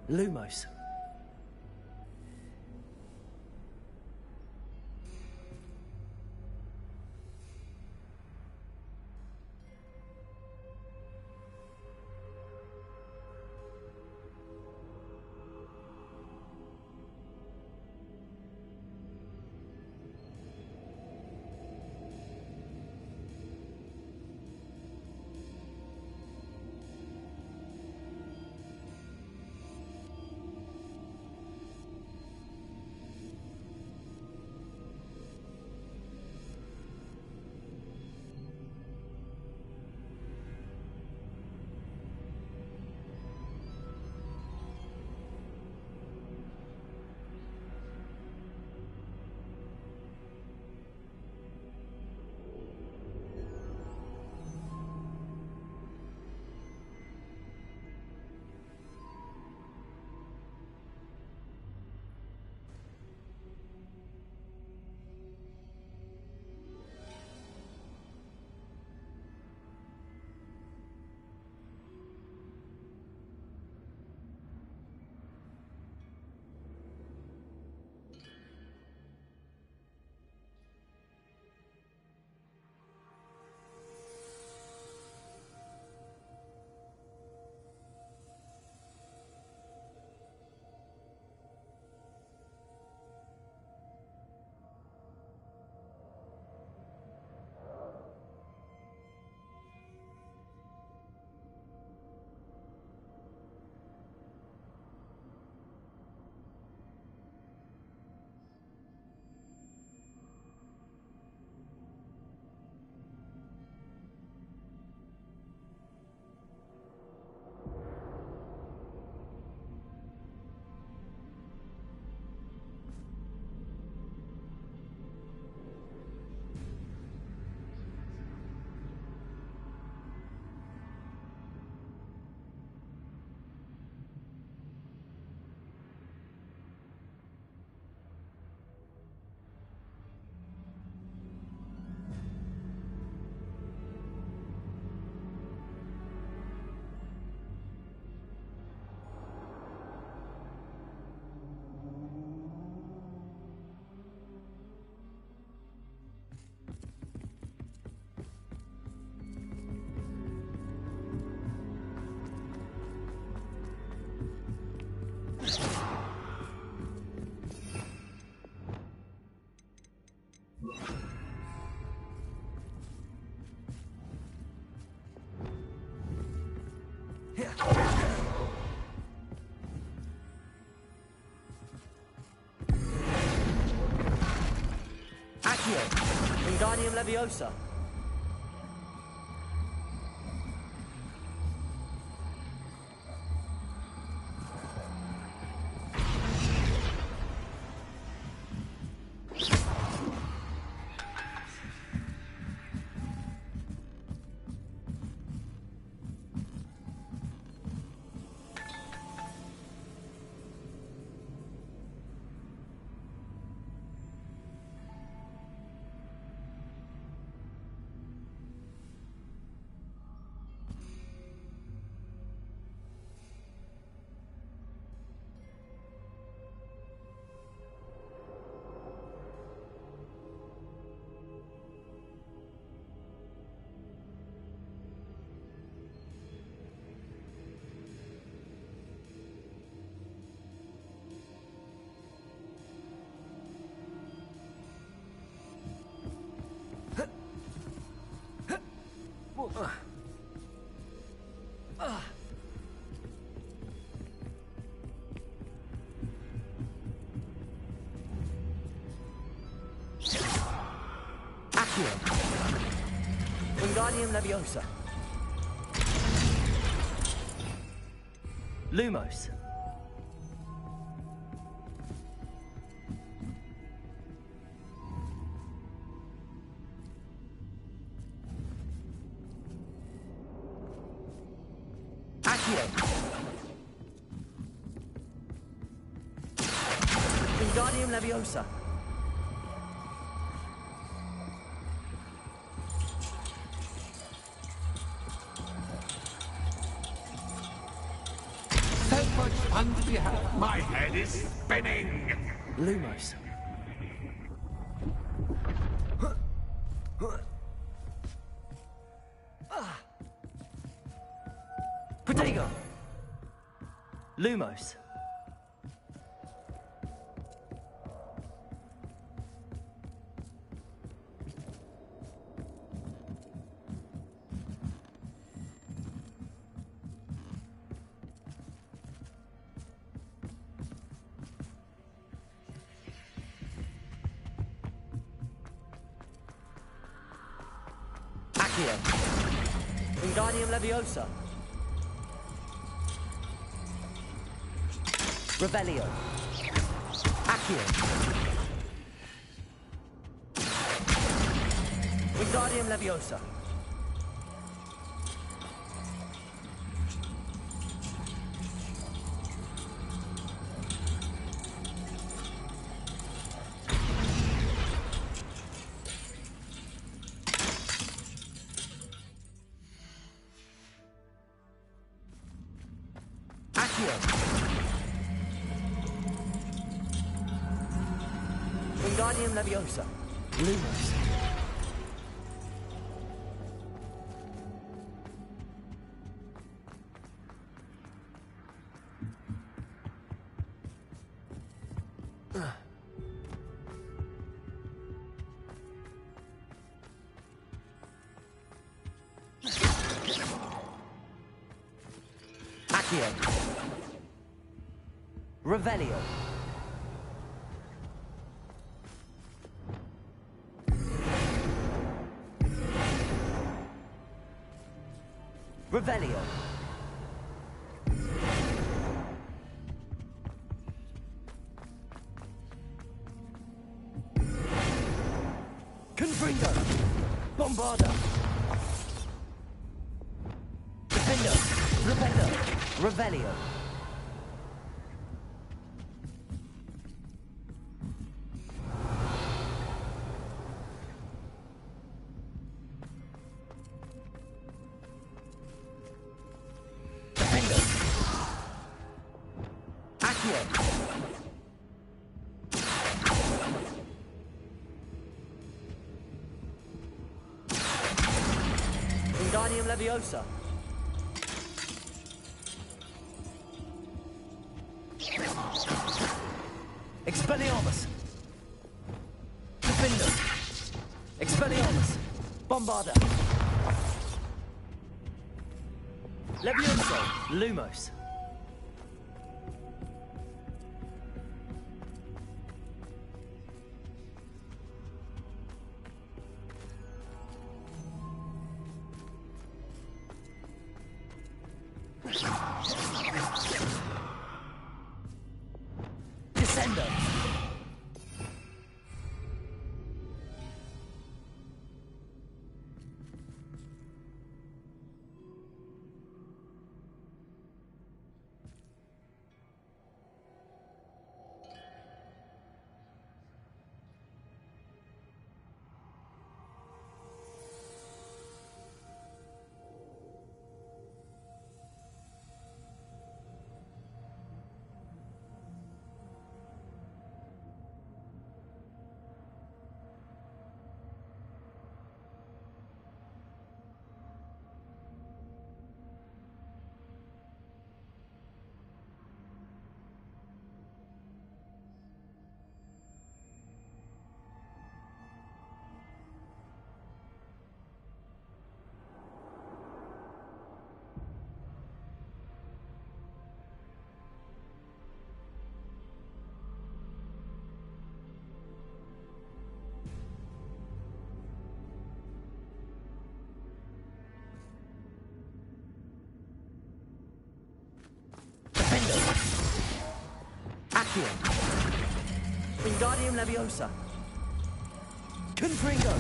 Lumos. Accio. Wingardium Leviosa. Accio. Wingardium Leviosa. Lumos. Accio. Wingardium Leviosa. So much fun to be had. My head is spinning. Lumos. Protego. Lumos. Accio. Wingardium Leviosa. Revelio. Accio. Wingardium Leviosa. Accio. Wingardium Leviosa. Lumos. Accio. Revelio. Revelio. Confringo. Bombarda. Defender. Repender. Revelio. Wingardium Leviosa. Expelliarmus. Defender. Expelliarmus. Bombarda. Levioso! Lumos! Descendo! Accio! Wingardium Leviosa! Confringo!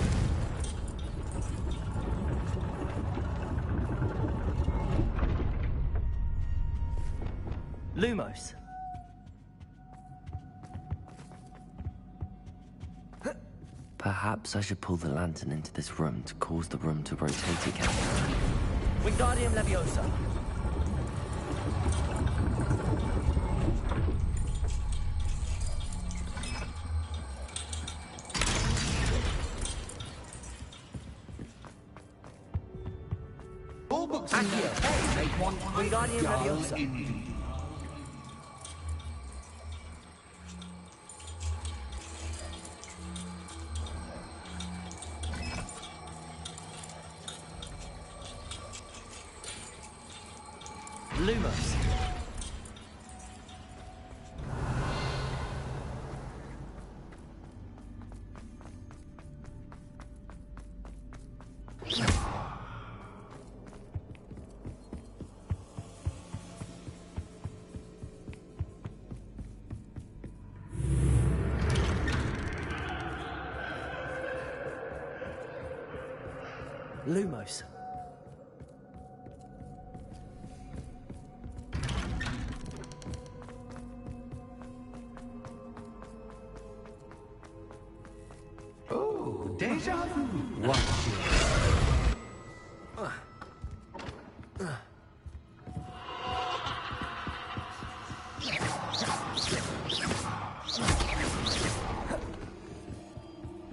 Lumos! Perhaps I should pull the lantern into this room to cause the room to rotate again. Wingardium Leviosa! All books Accio! make one Wingardium Leviosa! indeed. Lumos! Lumos! Oh, deja vu. Watch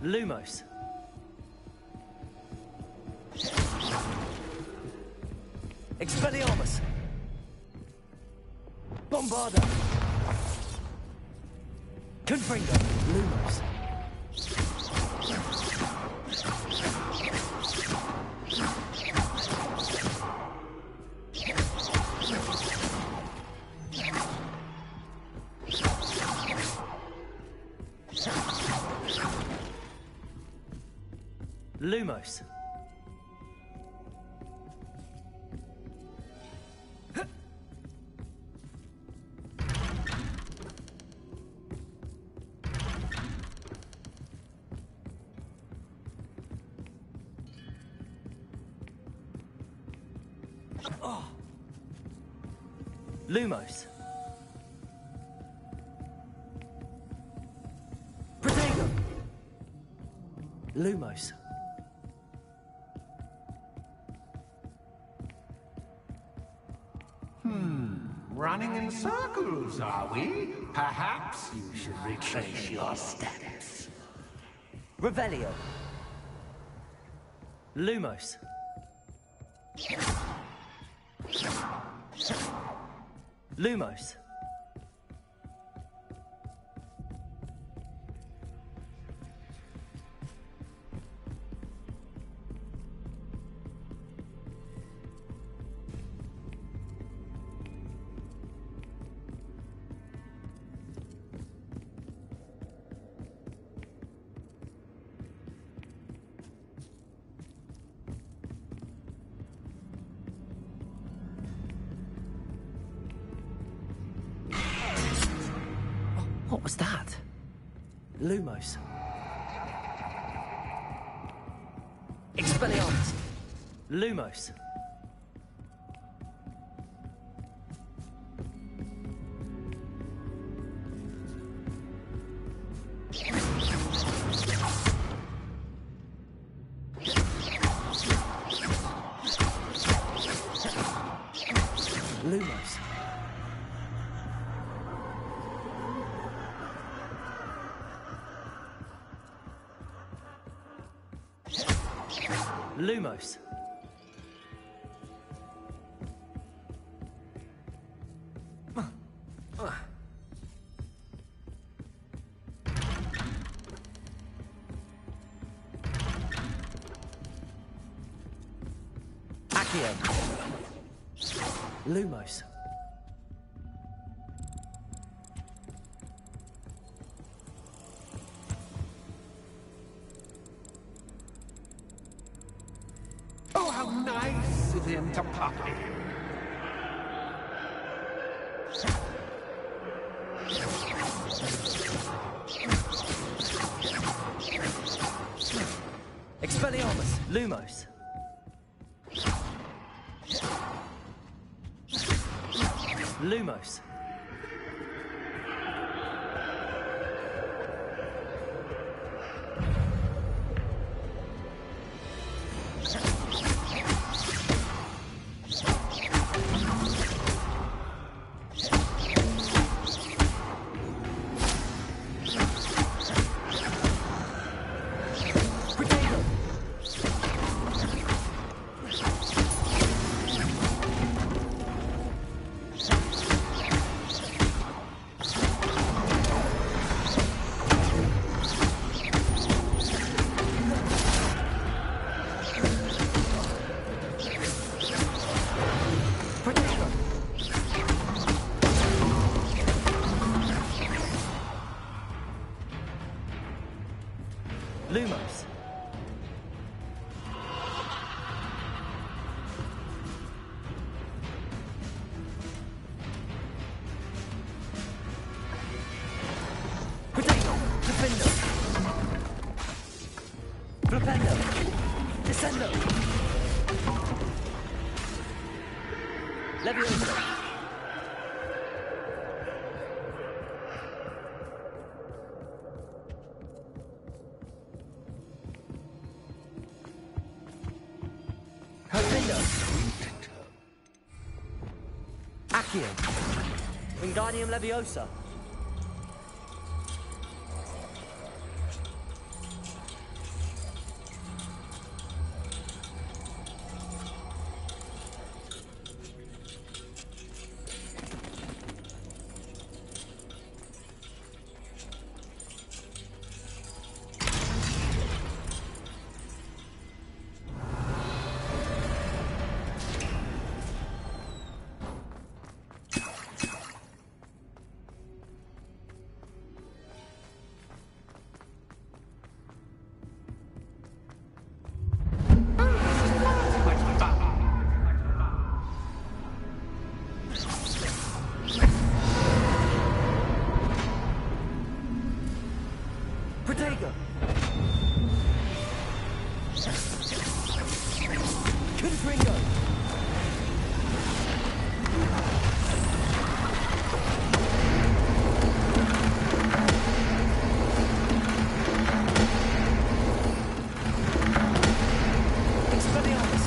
Lumos! Expelliarmus! Bombarda! Confringo! Lumos! Lumos! Oh. Lumos! Protego! Lumos! Running in circles, are we? Perhaps you should retrace your steps. Revelio! Lumos! Lumos! What was that? Lumos. Expelliarmus. Lumos. Lumos. Lumos. Accio. Lumos. Oh, how nice of him to pop in. Expelliarmus. Lumos. Lumos. Lumos. Potato. Defendo. Flipendo. Descendo. Levioso. Accio. Wingardium Leviosa. Protego. Confringo. Expelliarmus.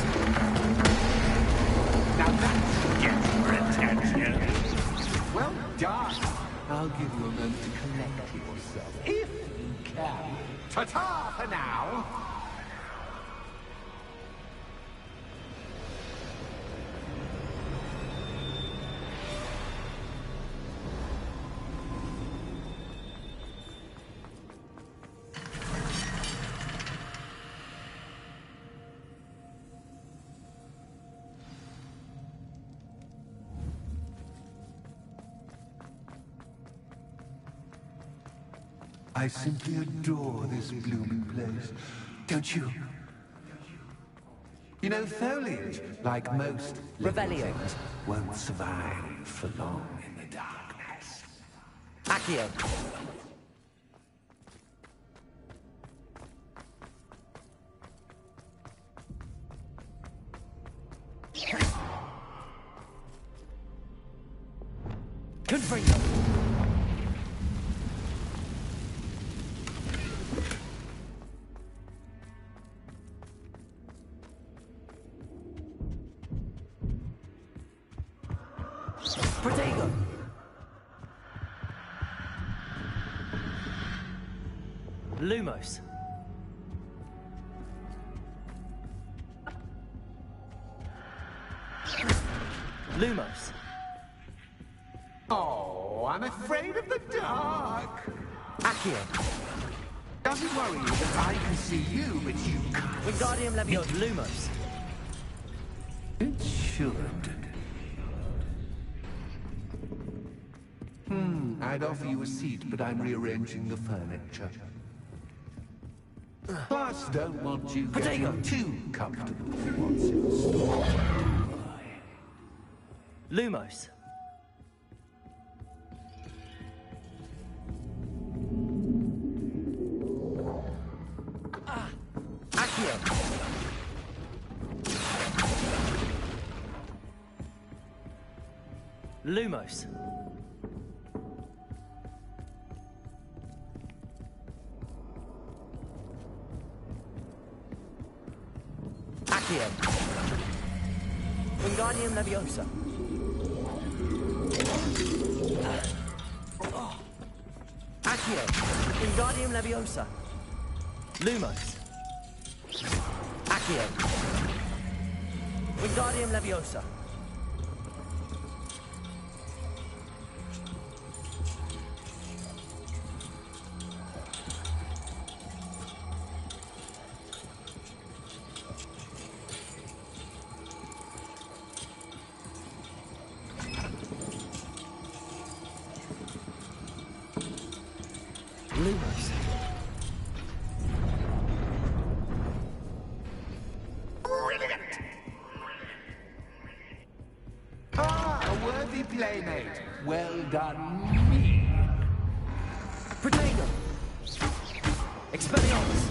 Now that gets your attention. Well done. I'll give you a moment to collect yourself, if you can. Ta-ta for now. I simply adore this blooming place, don't you? You know, foliage, like most living Revelio. things, won't survive for long in the darkness. Accio. Confringo. Protego. Lumos. Lumos. Oh, I'm afraid of the dark. Accio. Doesn't worry you that I can see you, but you can't. Wingardium Leviosa. Lumos. It should. I'd offer you a seat, but I'm rearranging the furniture. Plus, don't want you getting too comfortable for what's in store. Lumos. Accio. Lumos. Accio. Wingardium Leviosa. Accio. Wingardium Leviosa. Lumos. Accio. Wingardium Leviosa. Lumos. A worthy playmate. Well done, me. Protego. Expelliarmus.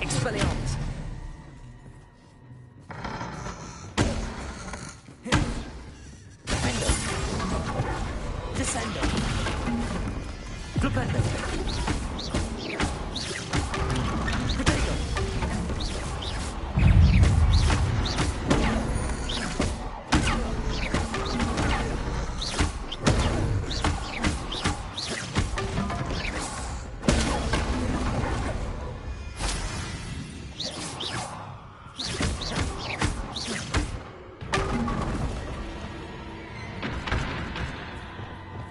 Expelliarmus. Defendo. Descendo. Flipendo. Protego.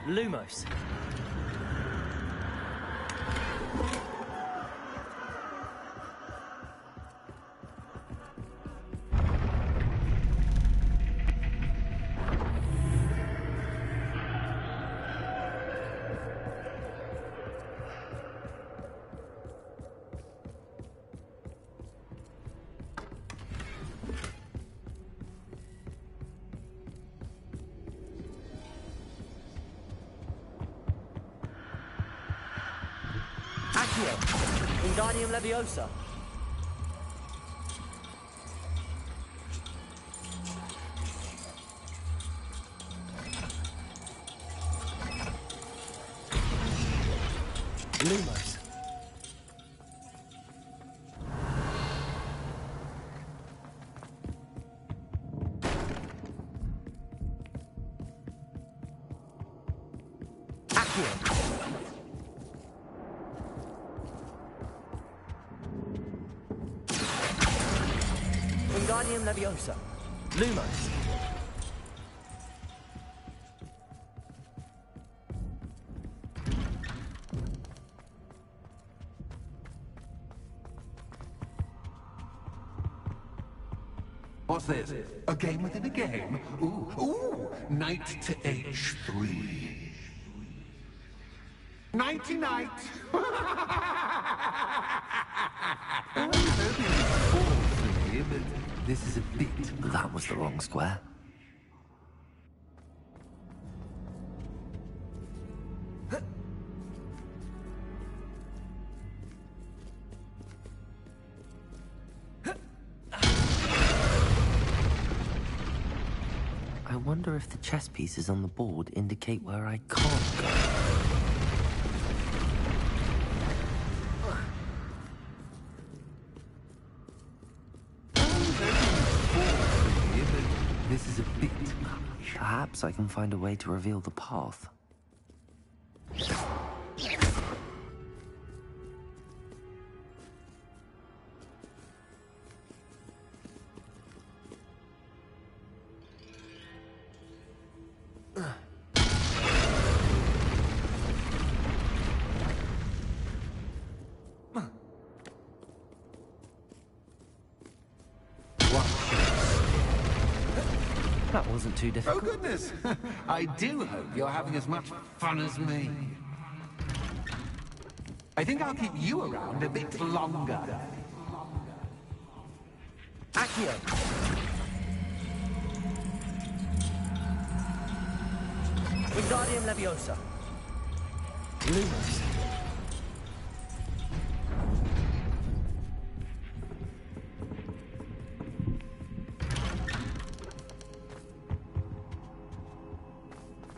Lumos. Accio. Wingardium Leviosa. Lumos. Accio. Wingardium Leviosa. Lumos. What's this? A game within a game? Ooh, knight to h3. Nighty-night! This is a bit... That was the wrong square. I wonder if the chess pieces on the board indicate where I can't go. This is a bit... Perhaps I can find a way to reveal the path. That wasn't too difficult. Oh, goodness! I do hope you're having as much fun as me. I think I'll keep you around a bit longer. Accio! Wingardium Leviosa! Lumos.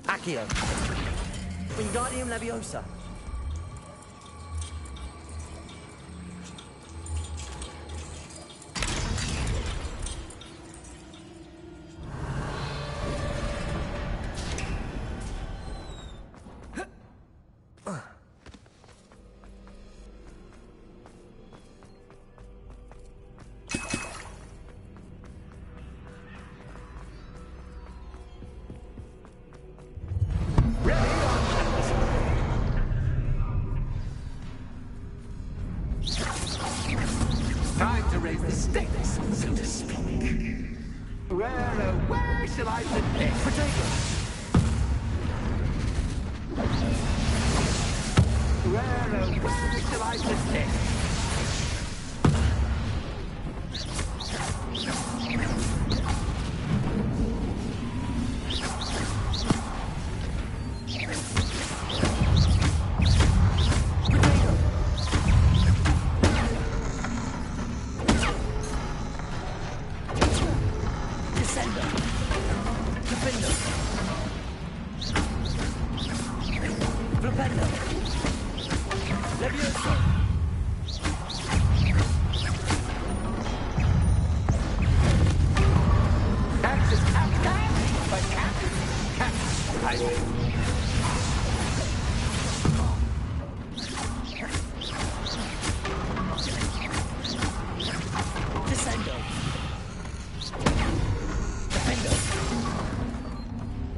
Accio! Wingardium Leviosa! Time to raise the stakes, so to speak. Where shall I put this? Potato! Where shall I put this?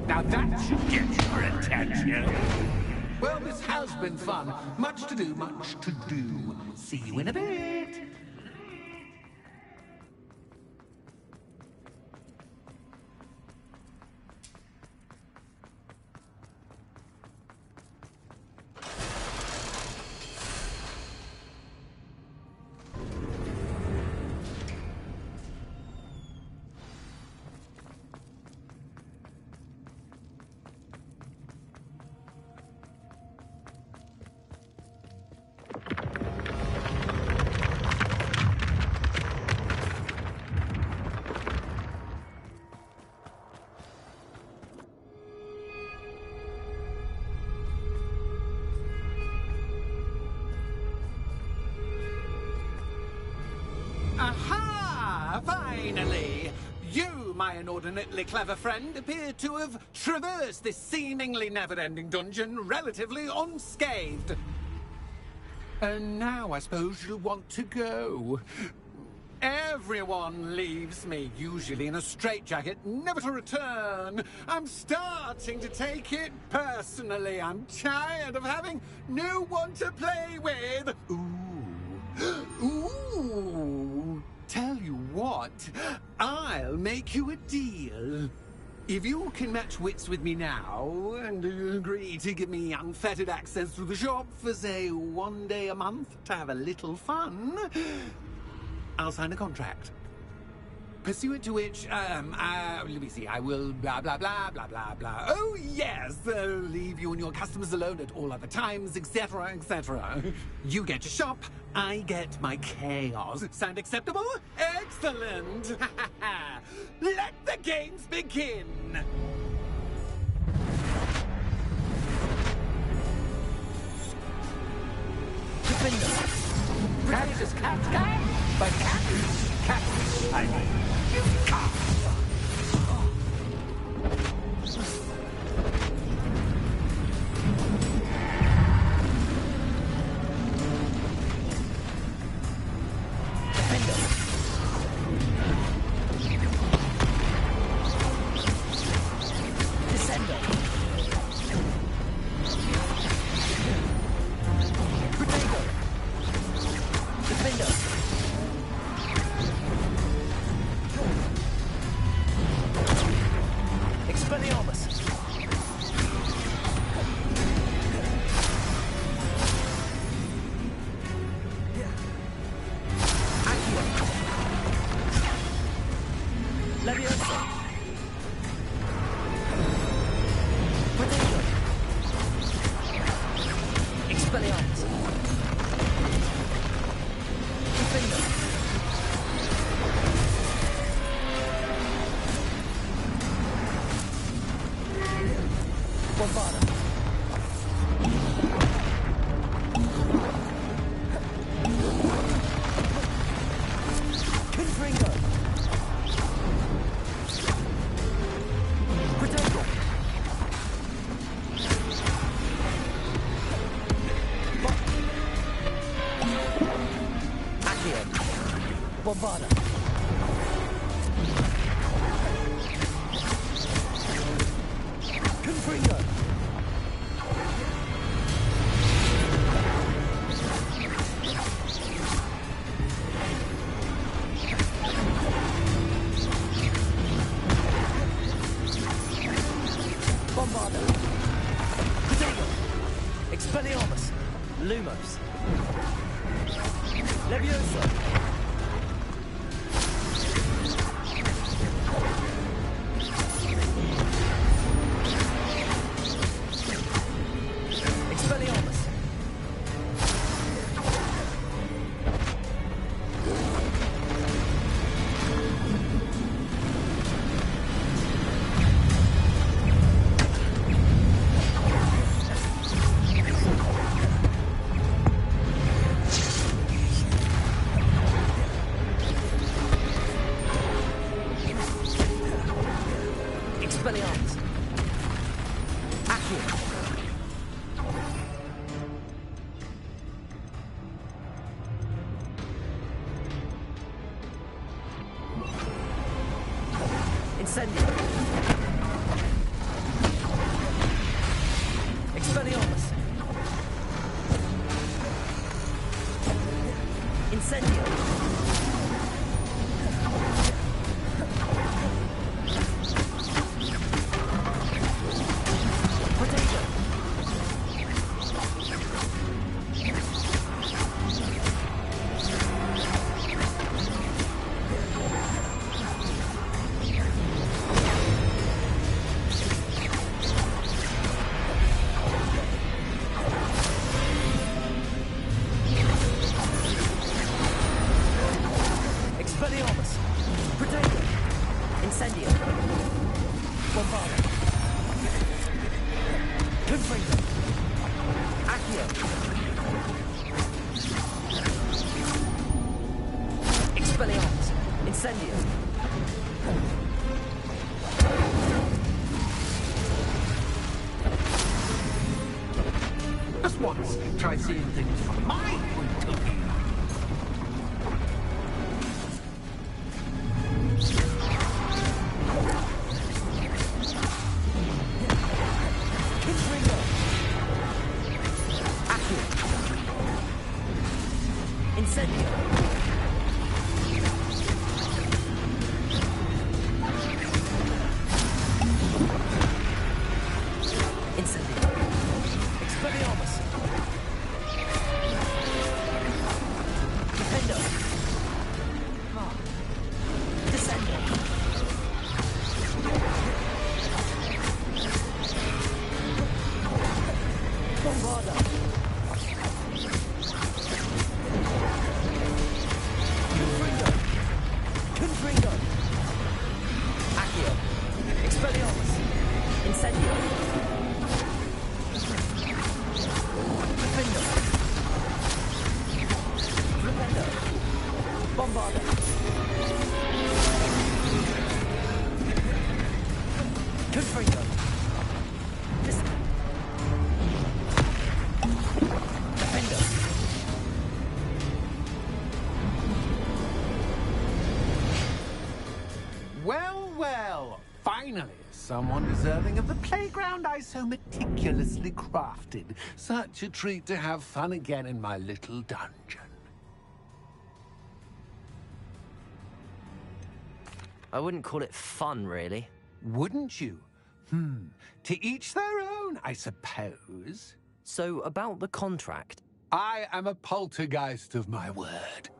Now that should get your attention. Well, this has been fun. Much to do, much to do. See you in a bit. Aha! Finally! You, my inordinately clever friend, appear to have traversed this seemingly never-ending dungeon relatively unscathed. And now I suppose you'll want to go. Everyone leaves me, usually in a straitjacket, never to return. I'm starting to take it personally. I'm tired of having no one to play with. Ooh. Ooh. Tell you what, I'll make you a deal. If you can match wits with me now, and agree to give me unfettered access to the shop for, say, 1 day a month to have a little fun, I'll sign a contract. Pursuant to which, let me see, I will blah, blah, blah, blah, blah, blah. Oh, yes, leave you and your customers alone at all other times, etc., etc. You get your shop, I get my chaos. Sound acceptable? Excellent! Let the games begin! Cat is cat, but cat, I mean, cat. Try seeing things from my point of view. Incendio. Incendio. Expelliarmus. Defendo. Descendo. Bombarda. Confringo. Accio. Expelliarmus. Incendio. Defendo. Flipendo. Bombarda. Confringo. Defendo. Well, well, finally, someone deserving of the playground I so meticulously crafted. Such a treat to have fun again in my little dungeon. I wouldn't call it fun, really. Wouldn't you? To each their own, I suppose. So, about the contract. I am a poltergeist of my word.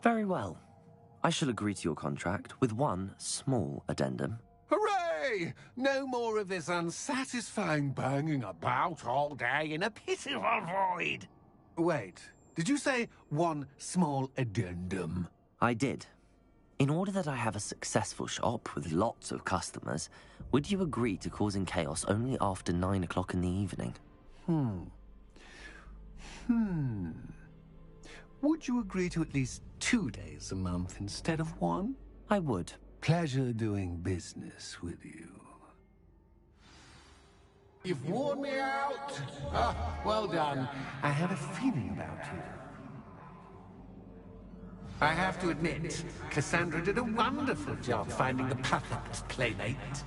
Very well. I shall agree to your contract with one small addendum. Hooray! No more of this unsatisfying banging about all day in a pitiful void. Wait, did you say one small addendum? I did. In order that I have a successful shop with lots of customers, would you agree to causing chaos only after 9 o'clock in the evening? Would you agree to at least 2 days a month instead of 1? I would. Pleasure doing business with you. You've worn me out. Ah, well done. I have a feeling about you. I have to admit, Cassandra did a wonderful job finding the perfect playmate.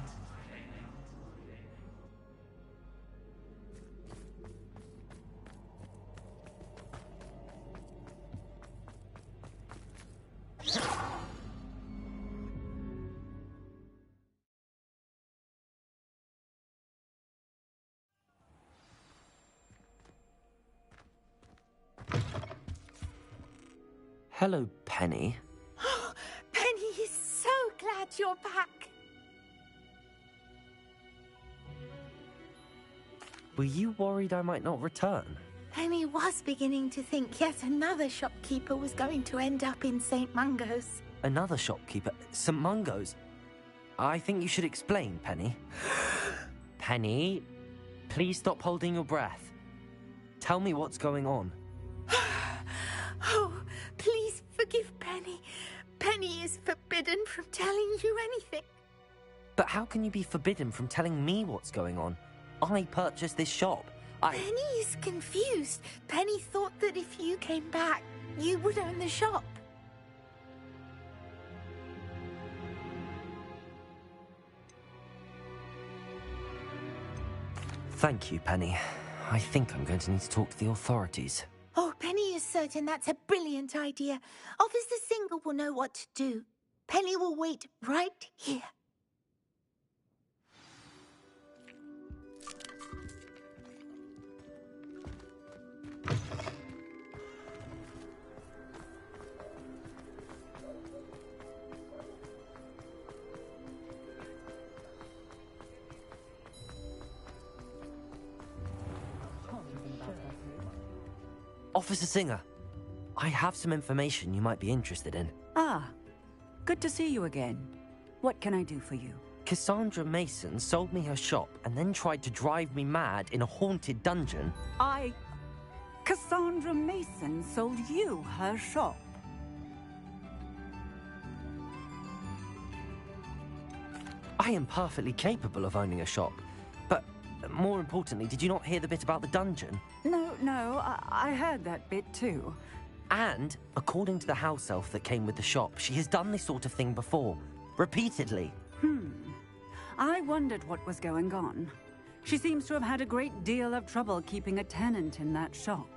Hello, Penny. Penny is so glad you're back. Were you worried I might not return? Penny was beginning to think yet another shopkeeper was going to end up in St. Mungo's. Another shopkeeper? St. Mungo's? I think you should explain, Penny. Penny, please stop holding your breath. Tell me what's going on. Oh, please forgive Penny. Penny is forbidden from telling you anything. But how can you be forbidden from telling me what's going on? I purchased this shop. Penny is confused. Penny thought that if you came back, you would own the shop. Thank you, Penny. I think I'm going to need to talk to the authorities. Oh, Penny is certain that's a brilliant idea. Officer Singer will know what to do. Penny will wait right here. Officer Singer, I have some information you might be interested in. Ah, good to see you again. What can I do for you? Cassandra Mason sold me her shop and then tried to drive me mad in a haunted dungeon. Cassandra Mason sold you her shop? I am perfectly capable of owning a shop. But more importantly, did you not hear the bit about the dungeon? No, I heard that bit too. And, according to the house elf that came with the shop, she has done this sort of thing before. Repeatedly. I wondered what was going on. She seems to have had a great deal of trouble keeping a tenant in that shop.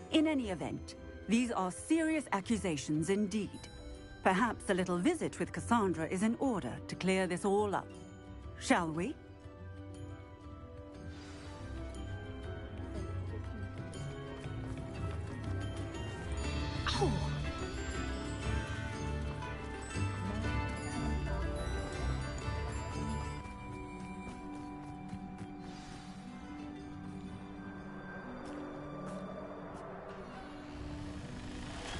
In any event, these are serious accusations indeed. Perhaps a little visit with Cassandra is in order to clear this all up. Shall we? Oh.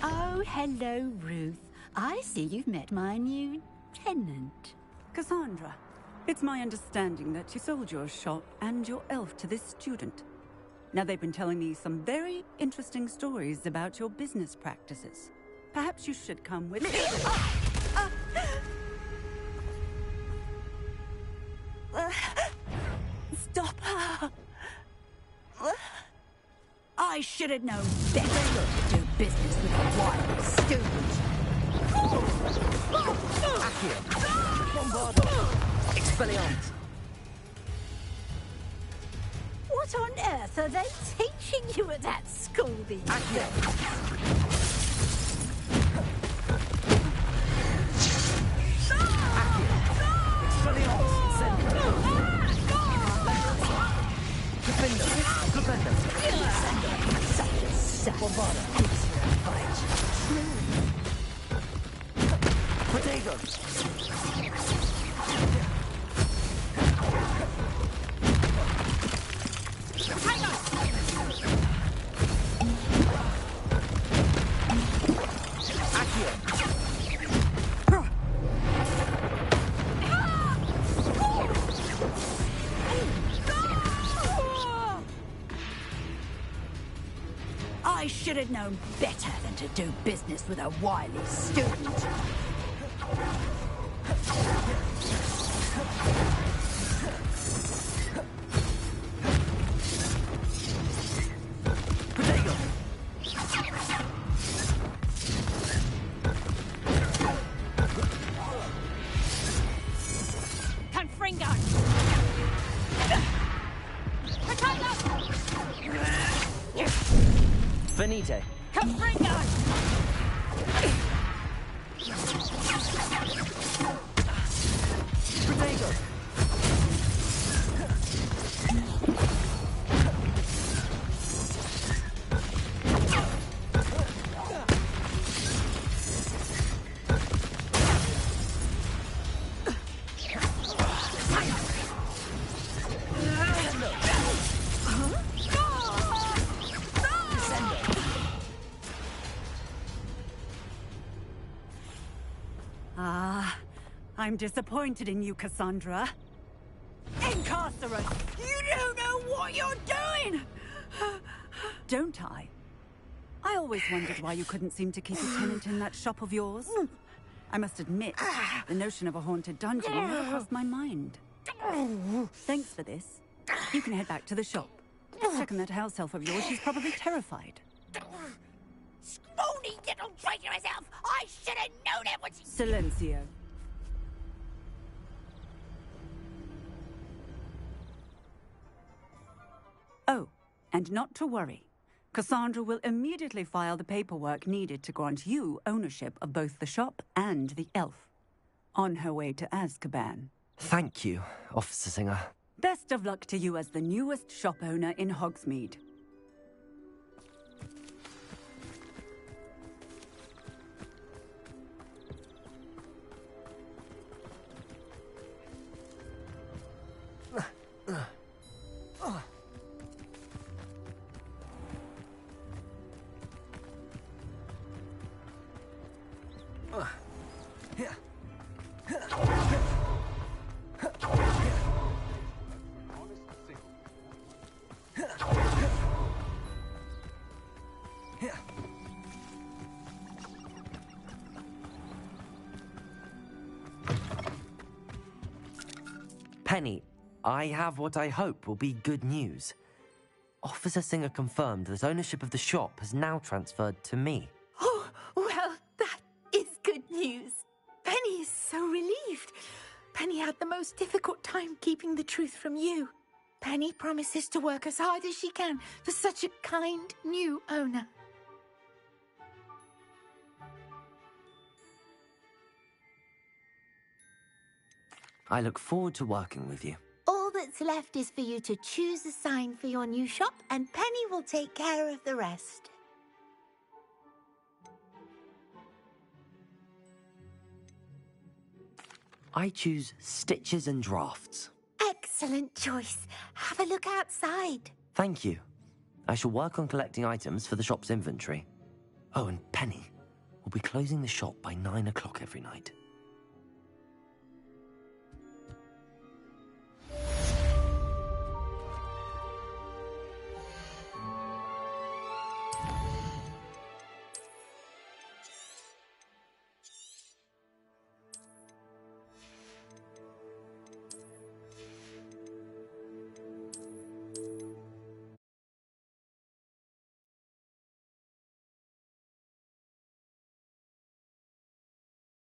Oh, hello, Ruth. I see you've met my new tenant. Cassandra, it's my understanding that you sold your shop and your elf to this student. Now, they've been telling me some very interesting stories about your business practices. Perhaps you should come with me. Stop her! I should have known better to do business with a wild student. Accio. Bombardo. Expelliarmus. What on earth are they teaching you at that school these days? I should have known better than to do business with a wily student. Venite. I'm disappointed in you, Cassandra. Incarcerate! You don't know what you're doing! Don't I? I always wondered why you couldn't seem to keep a tenant in that shop of yours. I must admit, the notion of a haunted dungeon never crossed my mind. Thanks for this. You can head back to the shop. Check on that house elf of yours, she's probably terrified. Scrawny little traitor herself! I should have known it was... Silencio. Oh, and not to worry. Cassandra will immediately file the paperwork needed to grant you ownership of both the shop and the elf. On her way to Azkaban. Thank you, Officer Singer. Best of luck to you as the newest shop owner in Hogsmeade. Penny, I have what I hope will be good news. Officer Singer confirmed that ownership of the shop has now transferred to me. Oh, well, that is good news. Penny is so relieved. Penny had the most difficult time keeping the truth from you. Penny promises to work as hard as she can for such a kind new owner. I look forward to working with you. All that's left is for you to choose a sign for your new shop, and Penny will take care of the rest. I choose stitches and drafts. Excellent choice. Have a look outside. Thank you. I shall work on collecting items for the shop's inventory. Oh, and Penny, we'll be closing the shop by 9 o'clock every night.